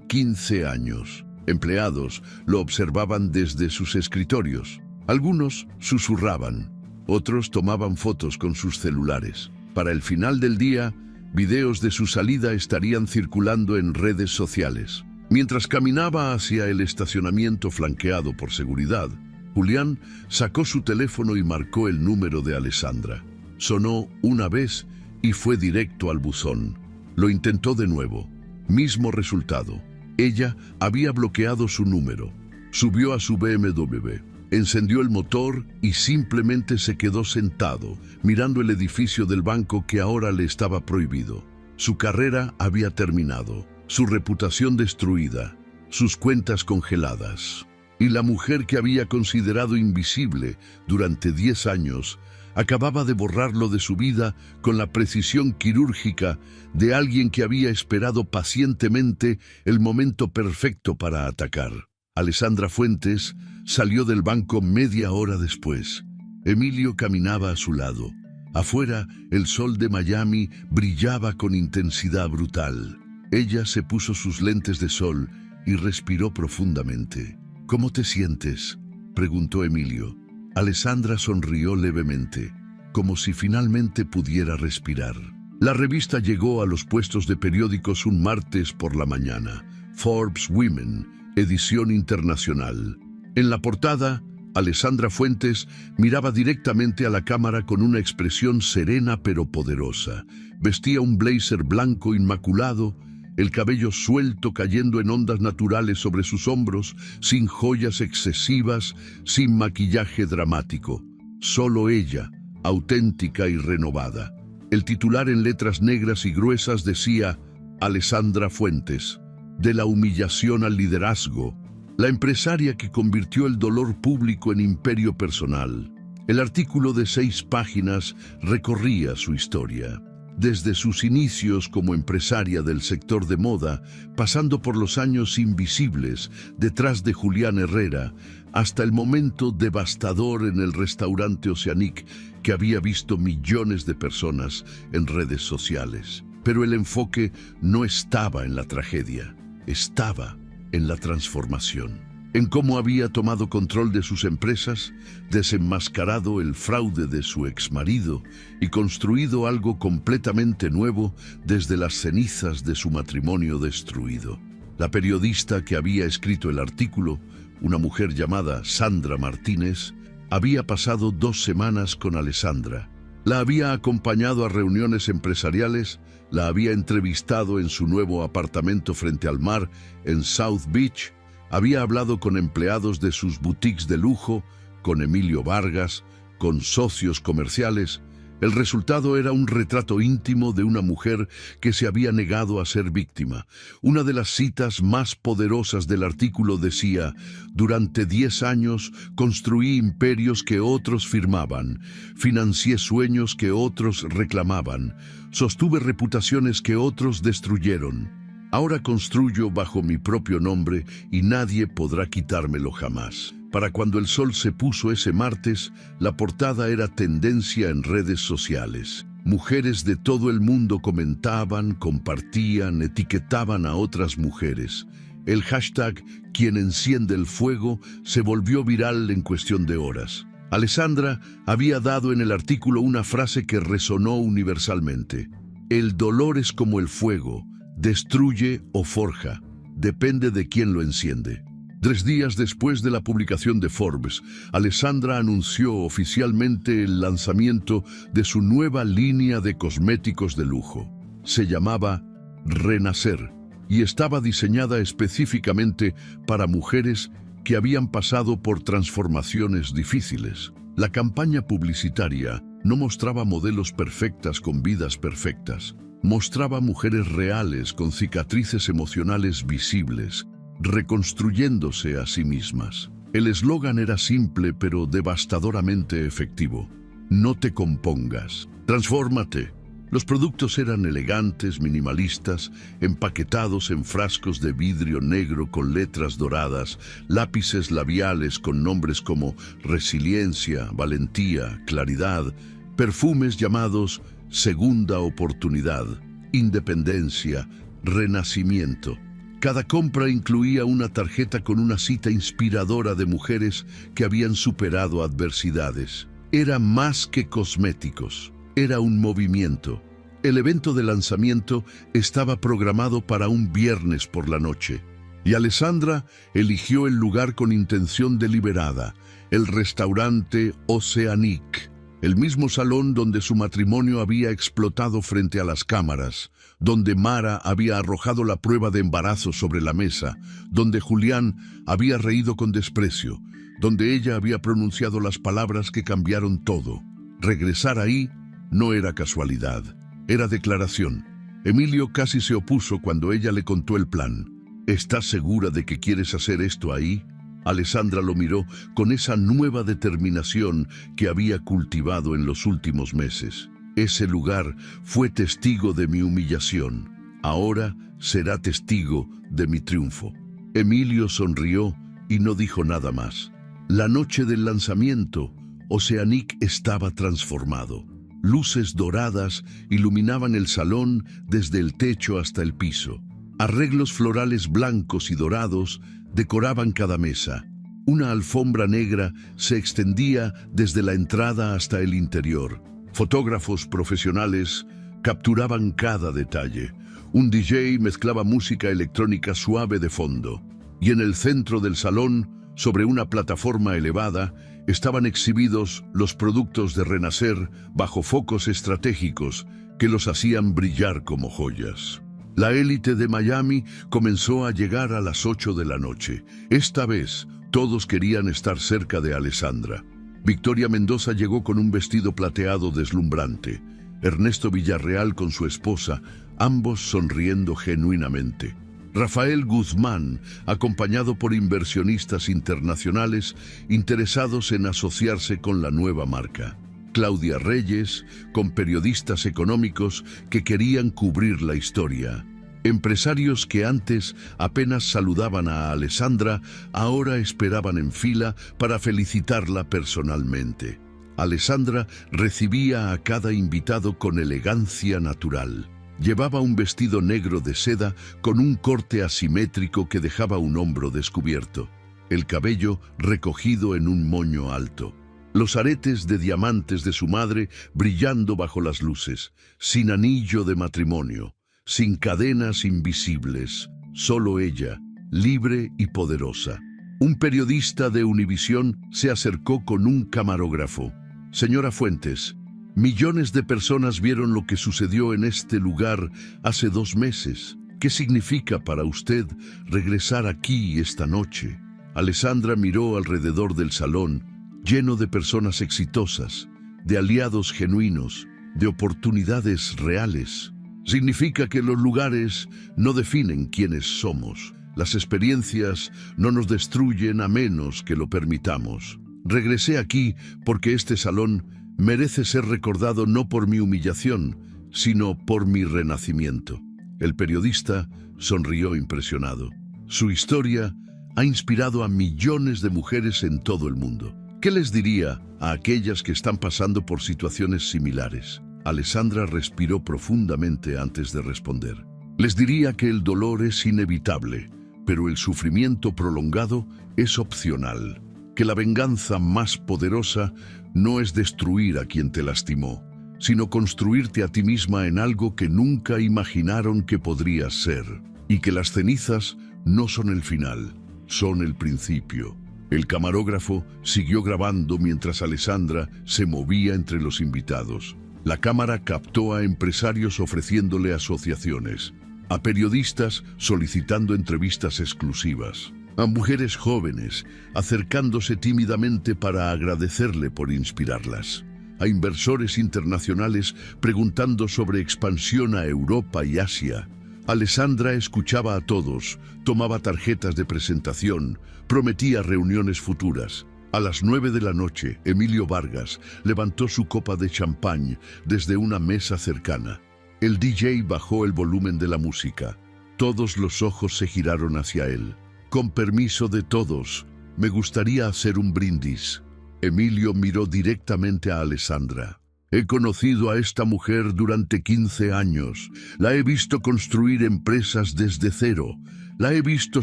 15 años. Empleados lo observaban desde sus escritorios. Algunos susurraban. Otros tomaban fotos con sus celulares. Para el final del día, videos de su salida estarían circulando en redes sociales. Mientras caminaba hacia el estacionamiento flanqueado por seguridad, Julián sacó su teléfono y marcó el número de Alessandra. Sonó una vez y fue directo al buzón. Lo intentó de nuevo. Mismo resultado. Ella había bloqueado su número. Subió a su BMW. Encendió el motor y simplemente se quedó sentado, mirando el edificio del banco que ahora le estaba prohibido. Su carrera había terminado, su reputación destruida, sus cuentas congeladas. Y la mujer que había considerado invisible durante 10 años acababa de borrarlo de su vida con la precisión quirúrgica de alguien que había esperado pacientemente el momento perfecto para atacar. Alessandra Fuentes salió del banco media hora después. Emilio caminaba a su lado. Afuera, el sol de Miami brillaba con intensidad brutal. Ella se puso sus lentes de sol y respiró profundamente. ¿Cómo te sientes?, preguntó Emilio. Alessandra sonrió levemente, como si finalmente pudiera respirar. La revista llegó a los puestos de periódicos un martes por la mañana. Forbes Women, edición internacional. En la portada, Alessandra Fuentes miraba directamente a la cámara con una expresión serena pero poderosa. Vestía un blazer blanco inmaculado, el cabello suelto cayendo en ondas naturales sobre sus hombros, sin joyas excesivas, sin maquillaje dramático. Solo ella, auténtica y renovada. El titular en letras negras y gruesas decía: Alessandra Fuentes, de la humillación al liderazgo, la empresaria que convirtió el dolor público en imperio personal. El artículo de 6 páginas recorría su historia. Desde sus inicios como empresaria del sector de moda, pasando por los años invisibles detrás de Julián Herrera, hasta el momento devastador en el restaurante Oceanic que había visto millones de personas en redes sociales. Pero el enfoque no estaba en la tragedia, estaba en la transformación. En cómo había tomado control de sus empresas, desenmascarado el fraude de su exmarido y construido algo completamente nuevo desde las cenizas de su matrimonio destruido. La periodista que había escrito el artículo, una mujer llamada Sandra Martínez, había pasado 2 semanas con Alessandra. La había acompañado a reuniones empresariales, la había entrevistado en su nuevo apartamento frente al mar en South Beach, había hablado con empleados de sus boutiques de lujo, con Emilio Vargas, con socios comerciales. El resultado era un retrato íntimo de una mujer que se había negado a ser víctima. Una de las citas más poderosas del artículo decía: durante 10 años construí imperios que otros firmaban, financié sueños que otros reclamaban, sostuve reputaciones que otros destruyeron. Ahora construyo bajo mi propio nombre y nadie podrá quitármelo jamás. Para cuando el sol se puso ese martes, la portada era tendencia en redes sociales. Mujeres de todo el mundo comentaban, compartían, etiquetaban a otras mujeres. El hashtag "Quien enciende el fuego" se volvió viral en cuestión de horas. Alessandra había dado en el artículo una frase que resonó universalmente: el dolor es como el fuego, destruye o forja, depende de quién lo enciende. 3 días después de la publicación de Forbes, Alessandra anunció oficialmente el lanzamiento de su nueva línea de cosméticos de lujo. Se llamaba Renacer y estaba diseñada específicamente para mujeres que habían pasado por transformaciones difíciles. La campaña publicitaria no mostraba modelos perfectas con vidas perfectas. Mostraba mujeres reales con cicatrices emocionales visibles, reconstruyéndose a sí mismas. El eslogan era simple pero devastadoramente efectivo: no te compongas, transfórmate. Los productos eran elegantes, minimalistas, empaquetados en frascos de vidrio negro con letras doradas, lápices labiales con nombres como resiliencia, valentía, claridad, perfumes llamados segunda oportunidad, independencia, renacimiento. Cada compra incluía una tarjeta con una cita inspiradora de mujeres que habían superado adversidades. Era más que cosméticos, era un movimiento. El evento de lanzamiento estaba programado para un viernes por la noche, y Alessandra eligió el lugar con intención deliberada: el restaurante Oceanic. El mismo salón donde su matrimonio había explotado frente a las cámaras, donde Mara había arrojado la prueba de embarazo sobre la mesa, donde Julián había reído con desprecio, donde ella había pronunciado las palabras que cambiaron todo. Regresar ahí no era casualidad, era declaración. Emilio casi se opuso cuando ella le contó el plan. ¿Estás segura de que quieres hacer esto ahí? Alessandra lo miró con esa nueva determinación que había cultivado en los últimos meses. Ese lugar fue testigo de mi humillación. Ahora será testigo de mi triunfo. Emilio sonrió y no dijo nada más. La noche del lanzamiento, Oceanic estaba transformado. Luces doradas iluminaban el salón desde el techo hasta el piso. Arreglos florales blancos y dorados decoraban cada mesa. Una alfombra negra se extendía desde la entrada hasta el interior. Fotógrafos profesionales capturaban cada detalle. Un DJ mezclaba música electrónica suave de fondo. Y en el centro del salón, sobre una plataforma elevada, estaban exhibidos los productos de Renacer bajo focos estratégicos que los hacían brillar como joyas. La élite de Miami comenzó a llegar a las 8 de la noche. Esta vez, todos querían estar cerca de Alessandra. Victoria Mendoza llegó con un vestido plateado deslumbrante. Ernesto Villarreal con su esposa, ambos sonriendo genuinamente. Rafael Guzmán, acompañado por inversionistas internacionales interesados en asociarse con la nueva marca. Claudia Reyes, con periodistas económicos que querían cubrir la historia. Empresarios que antes apenas saludaban a Alessandra, ahora esperaban en fila para felicitarla personalmente. Alessandra recibía a cada invitado con elegancia natural. Llevaba un vestido negro de seda con un corte asimétrico que dejaba un hombro descubierto. El cabello recogido en un moño alto. Los aretes de diamantes de su madre brillando bajo las luces, sin anillo de matrimonio, sin cadenas invisibles, solo ella, libre y poderosa. Un periodista de Univisión se acercó con un camarógrafo. Señora Fuentes, millones de personas vieron lo que sucedió en este lugar hace 2 meses. ¿Qué significa para usted regresar aquí esta noche? Alessandra miró alrededor del salón, lleno de personas exitosas, de aliados genuinos, de oportunidades reales. Significa que los lugares no definen quiénes somos. Las experiencias no nos destruyen a menos que lo permitamos. Regresé aquí porque este salón merece ser recordado no por mi humillación, sino por mi renacimiento. El periodista sonrió impresionado. Su historia ha inspirado a millones de mujeres en todo el mundo. ¿Qué les diría a aquellas que están pasando por situaciones similares? Alessandra respiró profundamente antes de responder. Les diría que el dolor es inevitable, pero el sufrimiento prolongado es opcional. Que la venganza más poderosa no es destruir a quien te lastimó, sino construirte a ti misma en algo que nunca imaginaron que podrías ser. Y que las cenizas no son el final, son el principio. El camarógrafo siguió grabando mientras Alessandra se movía entre los invitados. La cámara captó a empresarios ofreciéndole asociaciones, a periodistas solicitando entrevistas exclusivas, a mujeres jóvenes acercándose tímidamente para agradecerle por inspirarlas, a inversores internacionales preguntando sobre expansión a Europa y Asia. Alessandra escuchaba a todos, tomaba tarjetas de presentación, prometía reuniones futuras. A las 9 de la noche, Emilio Vargas levantó su copa de champán desde una mesa cercana. El DJ bajó el volumen de la música. Todos los ojos se giraron hacia él. Con permiso de todos, me gustaría hacer un brindis. Emilio miró directamente a Alessandra. He conocido a esta mujer durante 15 años. La he visto construir empresas desde cero. La he visto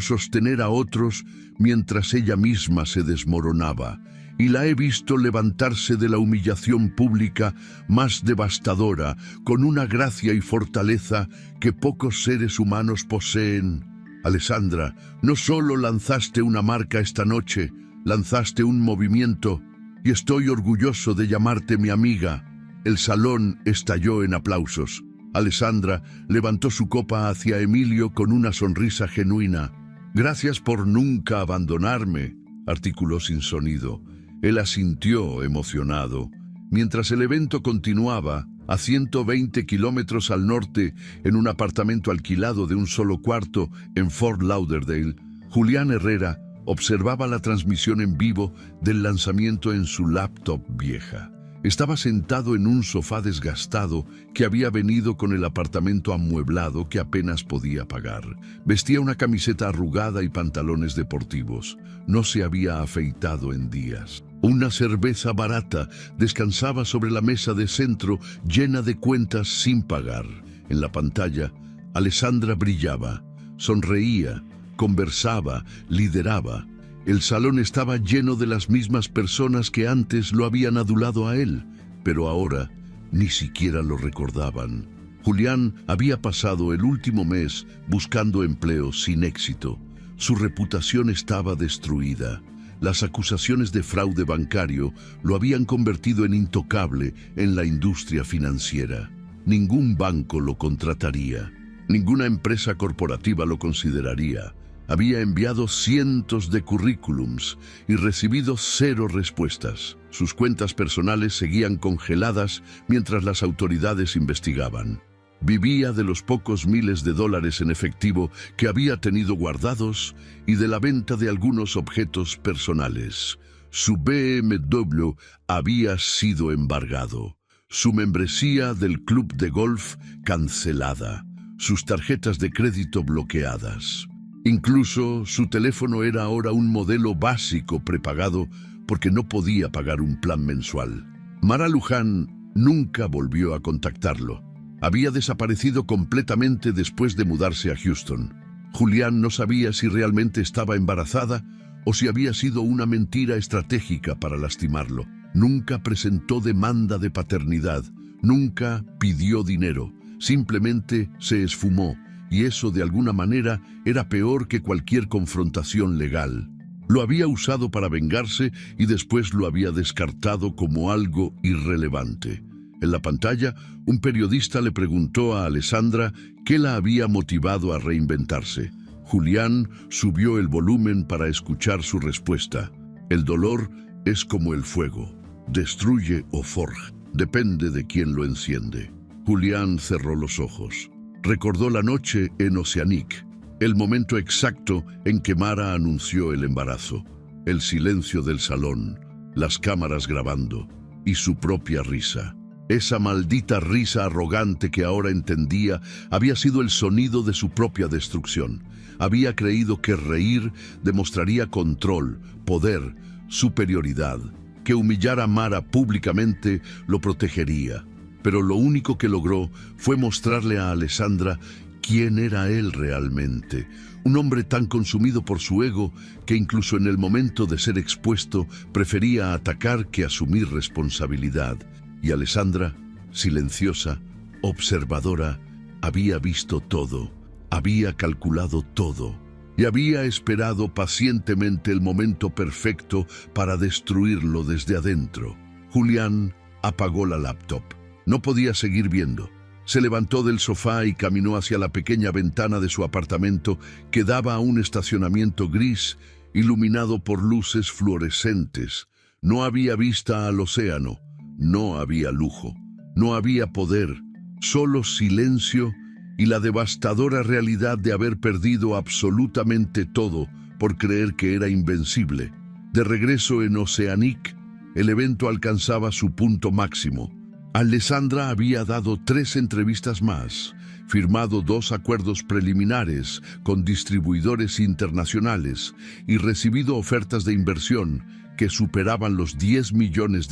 sostener a otros mientras ella misma se desmoronaba. Y la he visto levantarse de la humillación pública más devastadora con una gracia y fortaleza que pocos seres humanos poseen. Alessandra, no solo lanzaste una marca esta noche, lanzaste un movimiento, y estoy orgulloso de llamarte mi amiga. El salón estalló en aplausos. Alessandra levantó su copa hacia Emilio con una sonrisa genuina. Gracias por nunca abandonarme, articuló sin sonido. Él asintió emocionado. Mientras el evento continuaba, a 120 kilómetros al norte, en un apartamento alquilado de un solo cuarto en Fort Lauderdale, Julián Herrera observaba la transmisión en vivo del lanzamiento en su laptop vieja. Estaba sentado en un sofá desgastado que había venido con el apartamento amueblado que apenas podía pagar. Vestía una camiseta arrugada y pantalones deportivos. No se había afeitado en días. Una cerveza barata descansaba sobre la mesa de centro llena de cuentas sin pagar. En la pantalla, Alessandra brillaba, sonreía, conversaba, lideraba. El salón estaba lleno de las mismas personas que antes lo habían adulado a él, pero ahora ni siquiera lo recordaban. Julián había pasado el último mes buscando empleo sin éxito. Su reputación estaba destruida. Las acusaciones de fraude bancario lo habían convertido en intocable en la industria financiera. Ningún banco lo contrataría. Ninguna empresa corporativa lo consideraría. Había enviado cientos de currículums y recibido 0 respuestas. Sus cuentas personales seguían congeladas mientras las autoridades investigaban. Vivía de los pocos miles de dólares en efectivo que había tenido guardados y de la venta de algunos objetos personales. Su BMW había sido embargado, su membresía del club de golf cancelada, sus tarjetas de crédito bloqueadas. Incluso su teléfono era ahora un modelo básico prepagado porque no podía pagar un plan mensual. Mara Luján nunca volvió a contactarlo. Había desaparecido completamente después de mudarse a Houston. Julián no sabía si realmente estaba embarazada o si había sido una mentira estratégica para lastimarlo. Nunca presentó demanda de paternidad, nunca pidió dinero, simplemente se esfumó, y eso de alguna manera era peor que cualquier confrontación legal. Lo había usado para vengarse y después lo había descartado como algo irrelevante. En la pantalla, un periodista le preguntó a Alessandra qué la había motivado a reinventarse. Julián subió el volumen para escuchar su respuesta. El dolor es como el fuego. Destruye o forja. Depende de quién lo enciende. Julián cerró los ojos. Recordó la noche en Oceanic, el momento exacto en que Mara anunció el embarazo, el silencio del salón, las cámaras grabando y su propia risa. Esa maldita risa arrogante que ahora entendía había sido el sonido de su propia destrucción. Había creído que reír demostraría control, poder, superioridad, que humillar a Mara públicamente lo protegería. Pero lo único que logró fue mostrarle a Alessandra quién era él realmente. Un hombre tan consumido por su ego que incluso en el momento de ser expuesto prefería atacar que asumir responsabilidad. Y Alessandra, silenciosa, observadora, había visto todo, había calculado todo y había esperado pacientemente el momento perfecto para destruirlo desde adentro. Julián apagó la laptop. No podía seguir viendo. Se levantó del sofá y caminó hacia la pequeña ventana de su apartamento que daba a un estacionamiento gris, iluminado por luces fluorescentes. No había vista al océano, no había lujo, no había poder, solo silencio y la devastadora realidad de haber perdido absolutamente todo por creer que era invencible. De regreso en Oceanic, el evento alcanzaba su punto máximo. Alessandra había dado 3 entrevistas más, firmado 2 acuerdos preliminares con distribuidores internacionales y recibido ofertas de inversión que superaban los $10 millones.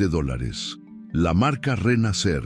La marca Renacer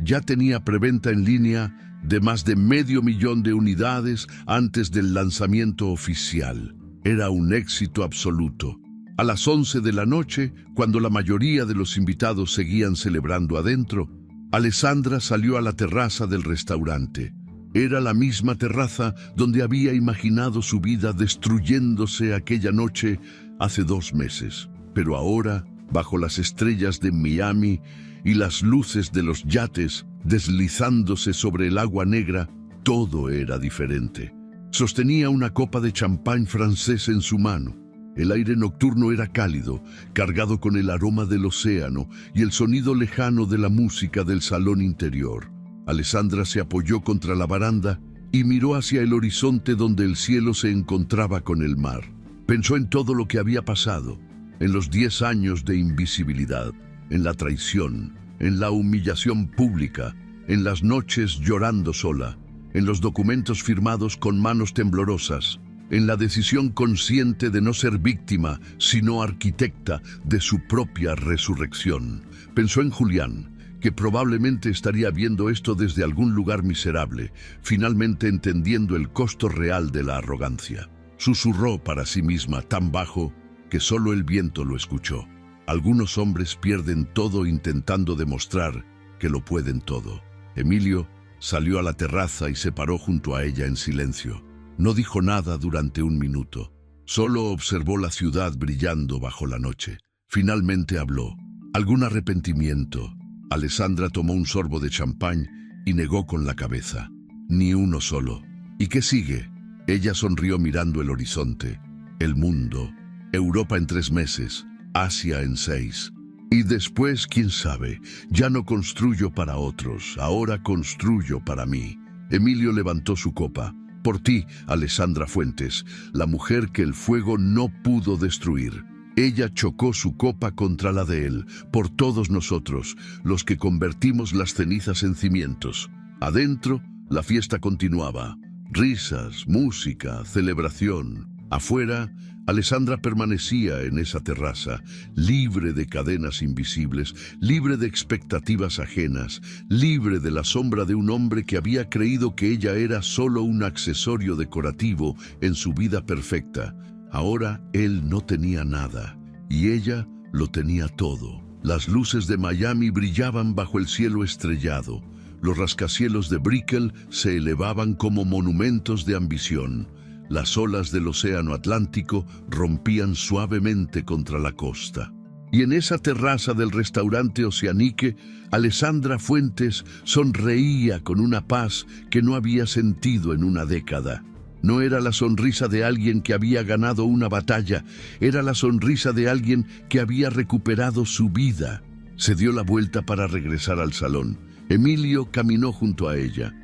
ya tenía preventa en línea de más de 500,000 de unidades antes del lanzamiento oficial. Era un éxito absoluto. A las 11 de la noche, cuando la mayoría de los invitados seguían celebrando adentro, Alessandra salió a la terraza del restaurante. Era la misma terraza donde había imaginado su vida destruyéndose aquella noche hace 2 meses. Pero ahora, bajo las estrellas de Miami y las luces de los yates deslizándose sobre el agua negra, todo era diferente. Sostenía una copa de champán francés en su mano. El aire nocturno era cálido, cargado con el aroma del océano y el sonido lejano de la música del salón interior. Alessandra se apoyó contra la baranda y miró hacia el horizonte donde el cielo se encontraba con el mar. Pensó en todo lo que había pasado, en los 10 años de invisibilidad, en la traición, en la humillación pública, en las noches llorando sola, en los documentos firmados con manos temblorosas, en la decisión consciente de no ser víctima, sino arquitecta de su propia resurrección. Pensó en Julián, que probablemente estaría viendo esto desde algún lugar miserable, finalmente entendiendo el costo real de la arrogancia. Susurró para sí misma tan bajo que solo el viento lo escuchó. Algunos hombres pierden todo intentando demostrar que lo pueden todo. Emilio salió a la terraza y se paró junto a ella en silencio. No dijo nada durante 1 minuto. Solo observó la ciudad brillando bajo la noche. Finalmente habló. ¿Algún arrepentimiento? Alessandra tomó un sorbo de champán y negó con la cabeza. Ni uno solo. ¿Y qué sigue? Ella sonrió mirando el horizonte. El mundo. Europa en 3 meses. Asia en 6. Y después, quién sabe, ya no construyo para otros, ahora construyo para mí. Emilio levantó su copa. Por ti, Alessandra Fuentes, la mujer que el fuego no pudo destruir. Ella chocó su copa contra la de él, por todos nosotros, los que convertimos las cenizas en cimientos. Adentro, la fiesta continuaba. Risas, música, celebración. Afuera, Alessandra permanecía en esa terraza, libre de cadenas invisibles, libre de expectativas ajenas, libre de la sombra de un hombre que había creído que ella era solo un accesorio decorativo en su vida perfecta. Ahora él no tenía nada, y ella lo tenía todo. Las luces de Miami brillaban bajo el cielo estrellado. Los rascacielos de Brickell se elevaban como monumentos de ambición. Las olas del océano Atlántico rompían suavemente contra la costa. Y en esa terraza del restaurante Oceanique, Alessandra Fuentes sonreía con una paz que no había sentido en una década. No era la sonrisa de alguien que había ganado una batalla, era la sonrisa de alguien que había recuperado su vida. Se dio la vuelta para regresar al salón. Emilio caminó junto a ella.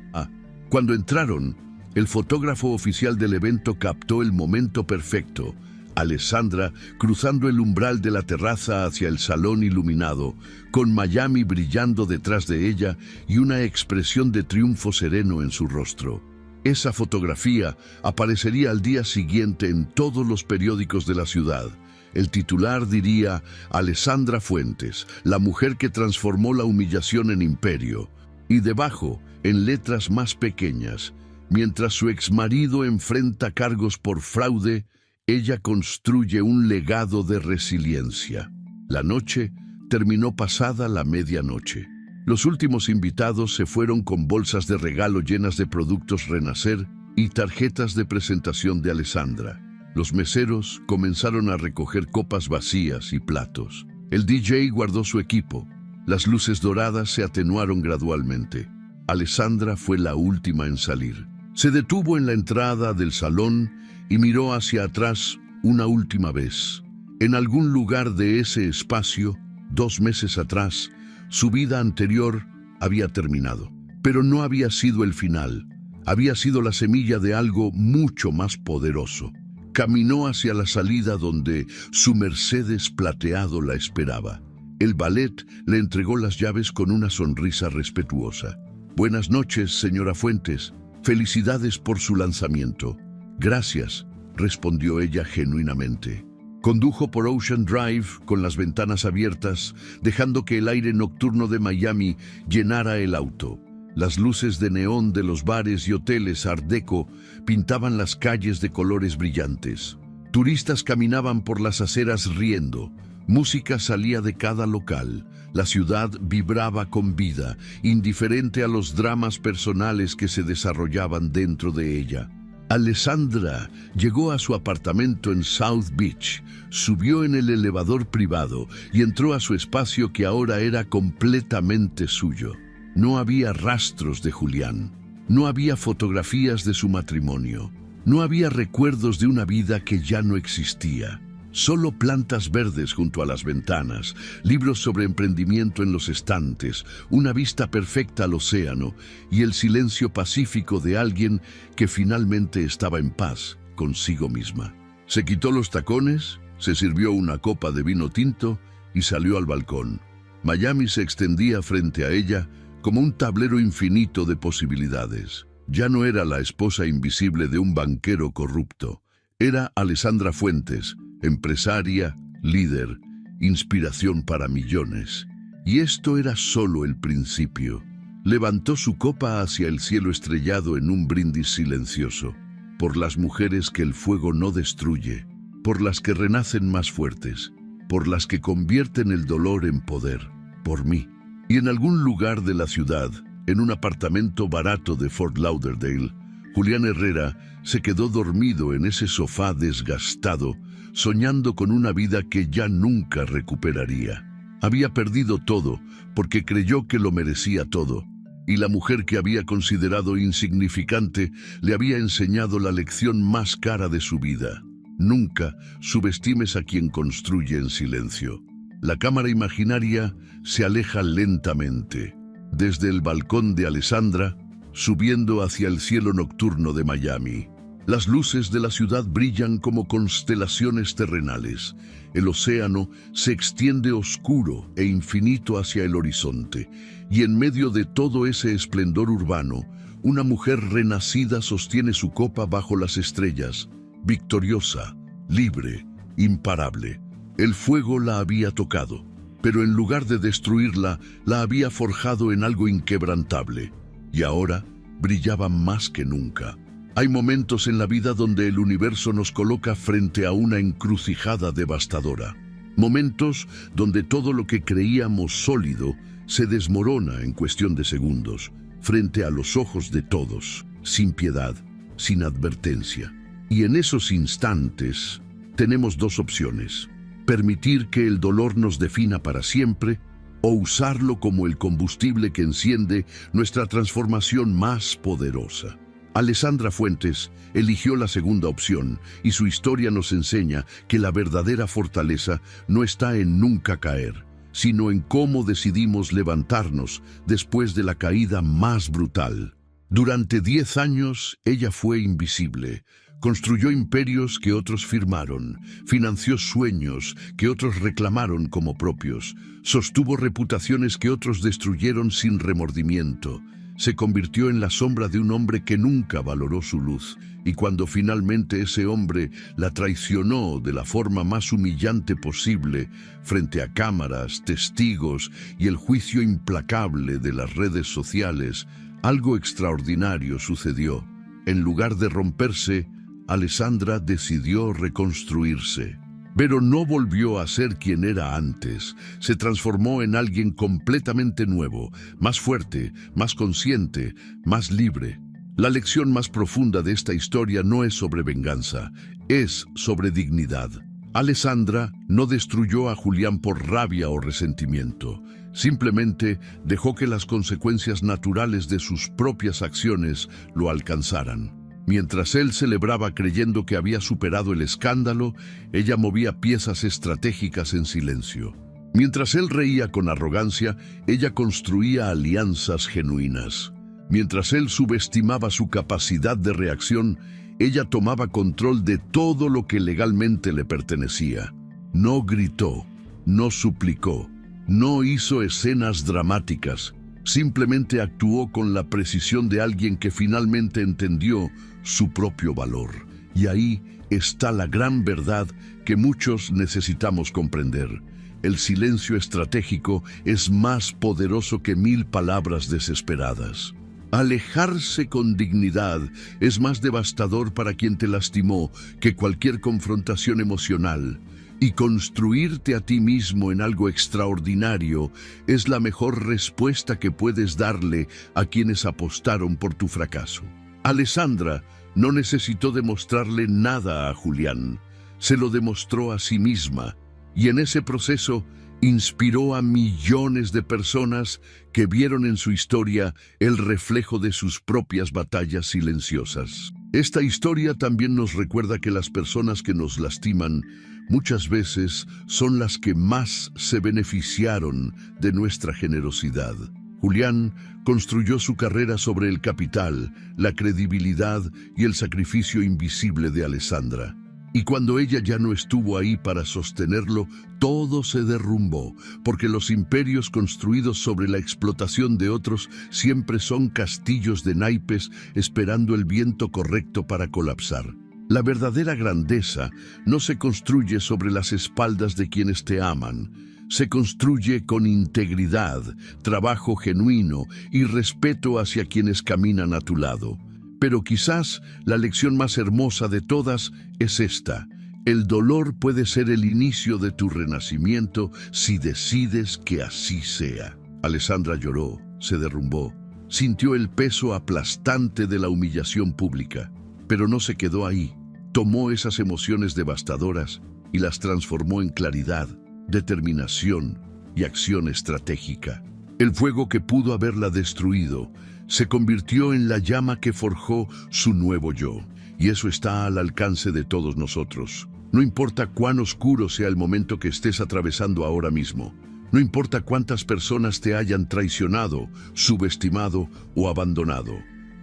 Cuando entraron, el fotógrafo oficial del evento captó el momento perfecto. Alessandra cruzando el umbral de la terraza hacia el salón iluminado, con Miami brillando detrás de ella y una expresión de triunfo sereno en su rostro. Esa fotografía aparecería al día siguiente en todos los periódicos de la ciudad. El titular diría: Alessandra Fuentes, la mujer que transformó la humillación en imperio. Y debajo, en letras más pequeñas: mientras su exmarido enfrenta cargos por fraude, ella construye un legado de resiliencia. La noche terminó pasada la medianoche. Los últimos invitados se fueron con bolsas de regalo llenas de productos Renacer y tarjetas de presentación de Alessandra. Los meseros comenzaron a recoger copas vacías y platos. El DJ guardó su equipo. Las luces doradas se atenuaron gradualmente. Alessandra fue la última en salir. Se detuvo en la entrada del salón y miró hacia atrás una última vez. En algún lugar de ese espacio, 2 meses atrás, su vida anterior había terminado. Pero no había sido el final. Había sido la semilla de algo mucho más poderoso. Caminó hacia la salida donde su Mercedes plateado la esperaba. El valet le entregó las llaves con una sonrisa respetuosa. «Buenas noches, señora Fuentes. Felicidades por su lanzamiento». «Gracias», respondió ella genuinamente. Condujo por Ocean Drive con las ventanas abiertas, dejando que el aire nocturno de Miami llenara el auto. Las luces de neón de los bares y hoteles Art Deco pintaban las calles de colores brillantes. Turistas caminaban por las aceras riendo. Música salía de cada local. La ciudad vibraba con vida, indiferente a los dramas personales que se desarrollaban dentro de ella. Alessandra llegó a su apartamento en South Beach, subió en el elevador privado y entró a su espacio que ahora era completamente suyo. No había rastros de Julián, no había fotografías de su matrimonio, no había recuerdos de una vida que ya no existía. Solo plantas verdes junto a las ventanas, libros sobre emprendimiento en los estantes, una vista perfecta al océano y el silencio pacífico de alguien que finalmente estaba en paz consigo misma. Se quitó los tacones, se sirvió una copa de vino tinto y salió al balcón. Miami se extendía frente a ella como un tablero infinito de posibilidades. Ya no era la esposa invisible de un banquero corrupto. Era Alessandra Fuentes, empresaria, líder, inspiración para millones. Y esto era solo el principio. Levantó su copa hacia el cielo estrellado en un brindis silencioso, por las mujeres que el fuego no destruye, por las que renacen más fuertes, por las que convierten el dolor en poder, por mí. Y en algún lugar de la ciudad, en un apartamento barato de Fort Lauderdale, Julián Herrera se quedó dormido en ese sofá desgastado, soñando con una vida que ya nunca recuperaría. Había perdido todo porque creyó que lo merecía todo, y la mujer que había considerado insignificante le había enseñado la lección más cara de su vida. Nunca subestimes a quien construye en silencio. La cámara imaginaria se aleja lentamente, desde el balcón de Alessandra, subiendo hacia el cielo nocturno de Miami. Las luces de la ciudad brillan como constelaciones terrenales. El océano se extiende oscuro e infinito hacia el horizonte, y en medio de todo ese esplendor urbano, una mujer renacida sostiene su copa bajo las estrellas, victoriosa, libre, imparable. El fuego la había tocado, pero en lugar de destruirla, la había forjado en algo inquebrantable, y ahora brillaba más que nunca. Hay momentos en la vida donde el universo nos coloca frente a una encrucijada devastadora. Momentos donde todo lo que creíamos sólido se desmorona en cuestión de segundos, frente a los ojos de todos, sin piedad, sin advertencia. Y en esos instantes tenemos dos opciones: permitir que el dolor nos defina para siempre, o usarlo como el combustible que enciende nuestra transformación más poderosa. Alessandra Fuentes eligió la segunda opción, y su historia nos enseña que la verdadera fortaleza no está en nunca caer, sino en cómo decidimos levantarnos después de la caída más brutal. Durante 10 años, ella fue invisible. Construyó imperios que otros firmaron, financió sueños que otros reclamaron como propios, sostuvo reputaciones que otros destruyeron sin remordimiento. Se convirtió en la sombra de un hombre que nunca valoró su luz, y cuando finalmente ese hombre la traicionó de la forma más humillante posible, frente a cámaras, testigos y el juicio implacable de las redes sociales, algo extraordinario sucedió. En lugar de romperse, Alessandra decidió reconstruirse. Pero no volvió a ser quien era antes. Se transformó en alguien completamente nuevo, más fuerte, más consciente, más libre. La lección más profunda de esta historia no es sobre venganza, es sobre dignidad. Alessandra no destruyó a Julián por rabia o resentimiento. Simplemente dejó que las consecuencias naturales de sus propias acciones lo alcanzaran. Mientras él celebraba creyendo que había superado el escándalo, ella movía piezas estratégicas en silencio. Mientras él reía con arrogancia, ella construía alianzas genuinas. Mientras él subestimaba su capacidad de reacción, ella tomaba control de todo lo que legalmente le pertenecía. No gritó, no suplicó, no hizo escenas dramáticas. Simplemente actuó con la precisión de alguien que finalmente entendió su propio valor. Y ahí está la gran verdad que muchos necesitamos comprender. El silencio estratégico es más poderoso que 1000 palabras desesperadas. Alejarse con dignidad es más devastador para quien te lastimó que cualquier confrontación emocional. Y construirte a ti mismo en algo extraordinario es la mejor respuesta que puedes darle a quienes apostaron por tu fracaso. Alessandra no necesitó demostrarle nada a Julián, se lo demostró a sí misma, y en ese proceso inspiró a millones de personas que vieron en su historia el reflejo de sus propias batallas silenciosas. Esta historia también nos recuerda que las personas que nos lastiman muchas veces son las que más se beneficiaron de nuestra generosidad. Julián construyó su carrera sobre el capital, la credibilidad y el sacrificio invisible de Alessandra. Y cuando ella ya no estuvo ahí para sostenerlo, todo se derrumbó, porque los imperios construidos sobre la explotación de otros siempre son castillos de naipes esperando el viento correcto para colapsar. La verdadera grandeza no se construye sobre las espaldas de quienes te aman. Se construye con integridad, trabajo genuino y respeto hacia quienes caminan a tu lado. Pero quizás la lección más hermosa de todas es esta: el dolor puede ser el inicio de tu renacimiento si decides que así sea. Alessandra lloró, se derrumbó, sintió el peso aplastante de la humillación pública, pero no se quedó ahí. Tomó esas emociones devastadoras y las transformó en claridad, determinación y acción estratégica. El fuego que pudo haberla destruido se convirtió en la llama que forjó su nuevo yo, y eso está al alcance de todos nosotros. No importa cuán oscuro sea el momento que estés atravesando ahora mismo, no importa cuántas personas te hayan traicionado, subestimado o abandonado.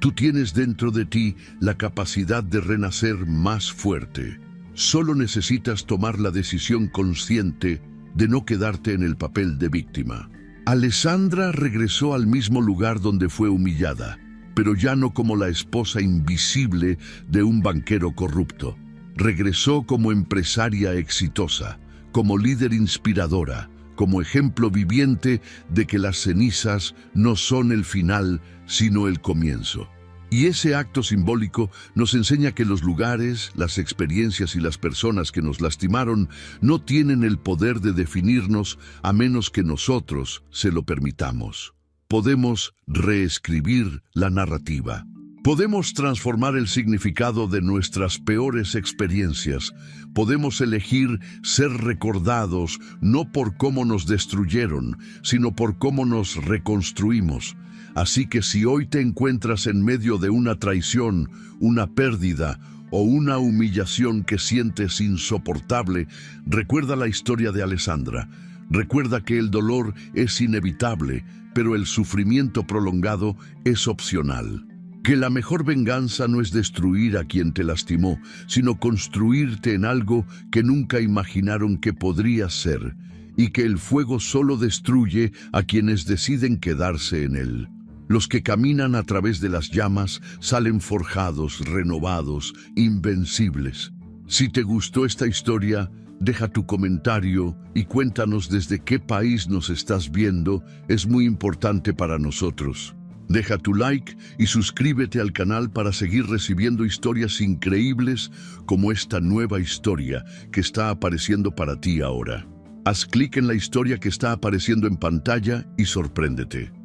Tú tienes dentro de ti la capacidad de renacer más fuerte. Solo necesitas tomar la decisión consciente de no quedarte en el papel de víctima. Alessandra regresó al mismo lugar donde fue humillada, pero ya no como la esposa invisible de un banquero corrupto. Regresó como empresaria exitosa, como líder inspiradora, como ejemplo viviente de que las cenizas no son el final, sino el comienzo. Y ese acto simbólico nos enseña que los lugares, las experiencias y las personas que nos lastimaron no tienen el poder de definirnos a menos que nosotros se lo permitamos. Podemos reescribir la narrativa. Podemos transformar el significado de nuestras peores experiencias. Podemos elegir ser recordados no por cómo nos destruyeron, sino por cómo nos reconstruimos. Así que si hoy te encuentras en medio de una traición, una pérdida o una humillación que sientes insoportable, recuerda la historia de Alessandra. Recuerda que el dolor es inevitable, pero el sufrimiento prolongado es opcional. Que la mejor venganza no es destruir a quien te lastimó, sino construirte en algo que nunca imaginaron que podrías ser, y que el fuego solo destruye a quienes deciden quedarse en él. Los que caminan a través de las llamas salen forjados, renovados, invencibles. Si te gustó esta historia, deja tu comentario y cuéntanos desde qué país nos estás viendo, es muy importante para nosotros. Deja tu like y suscríbete al canal para seguir recibiendo historias increíbles como esta nueva historia que está apareciendo para ti ahora. Haz clic en la historia que está apareciendo en pantalla y sorpréndete.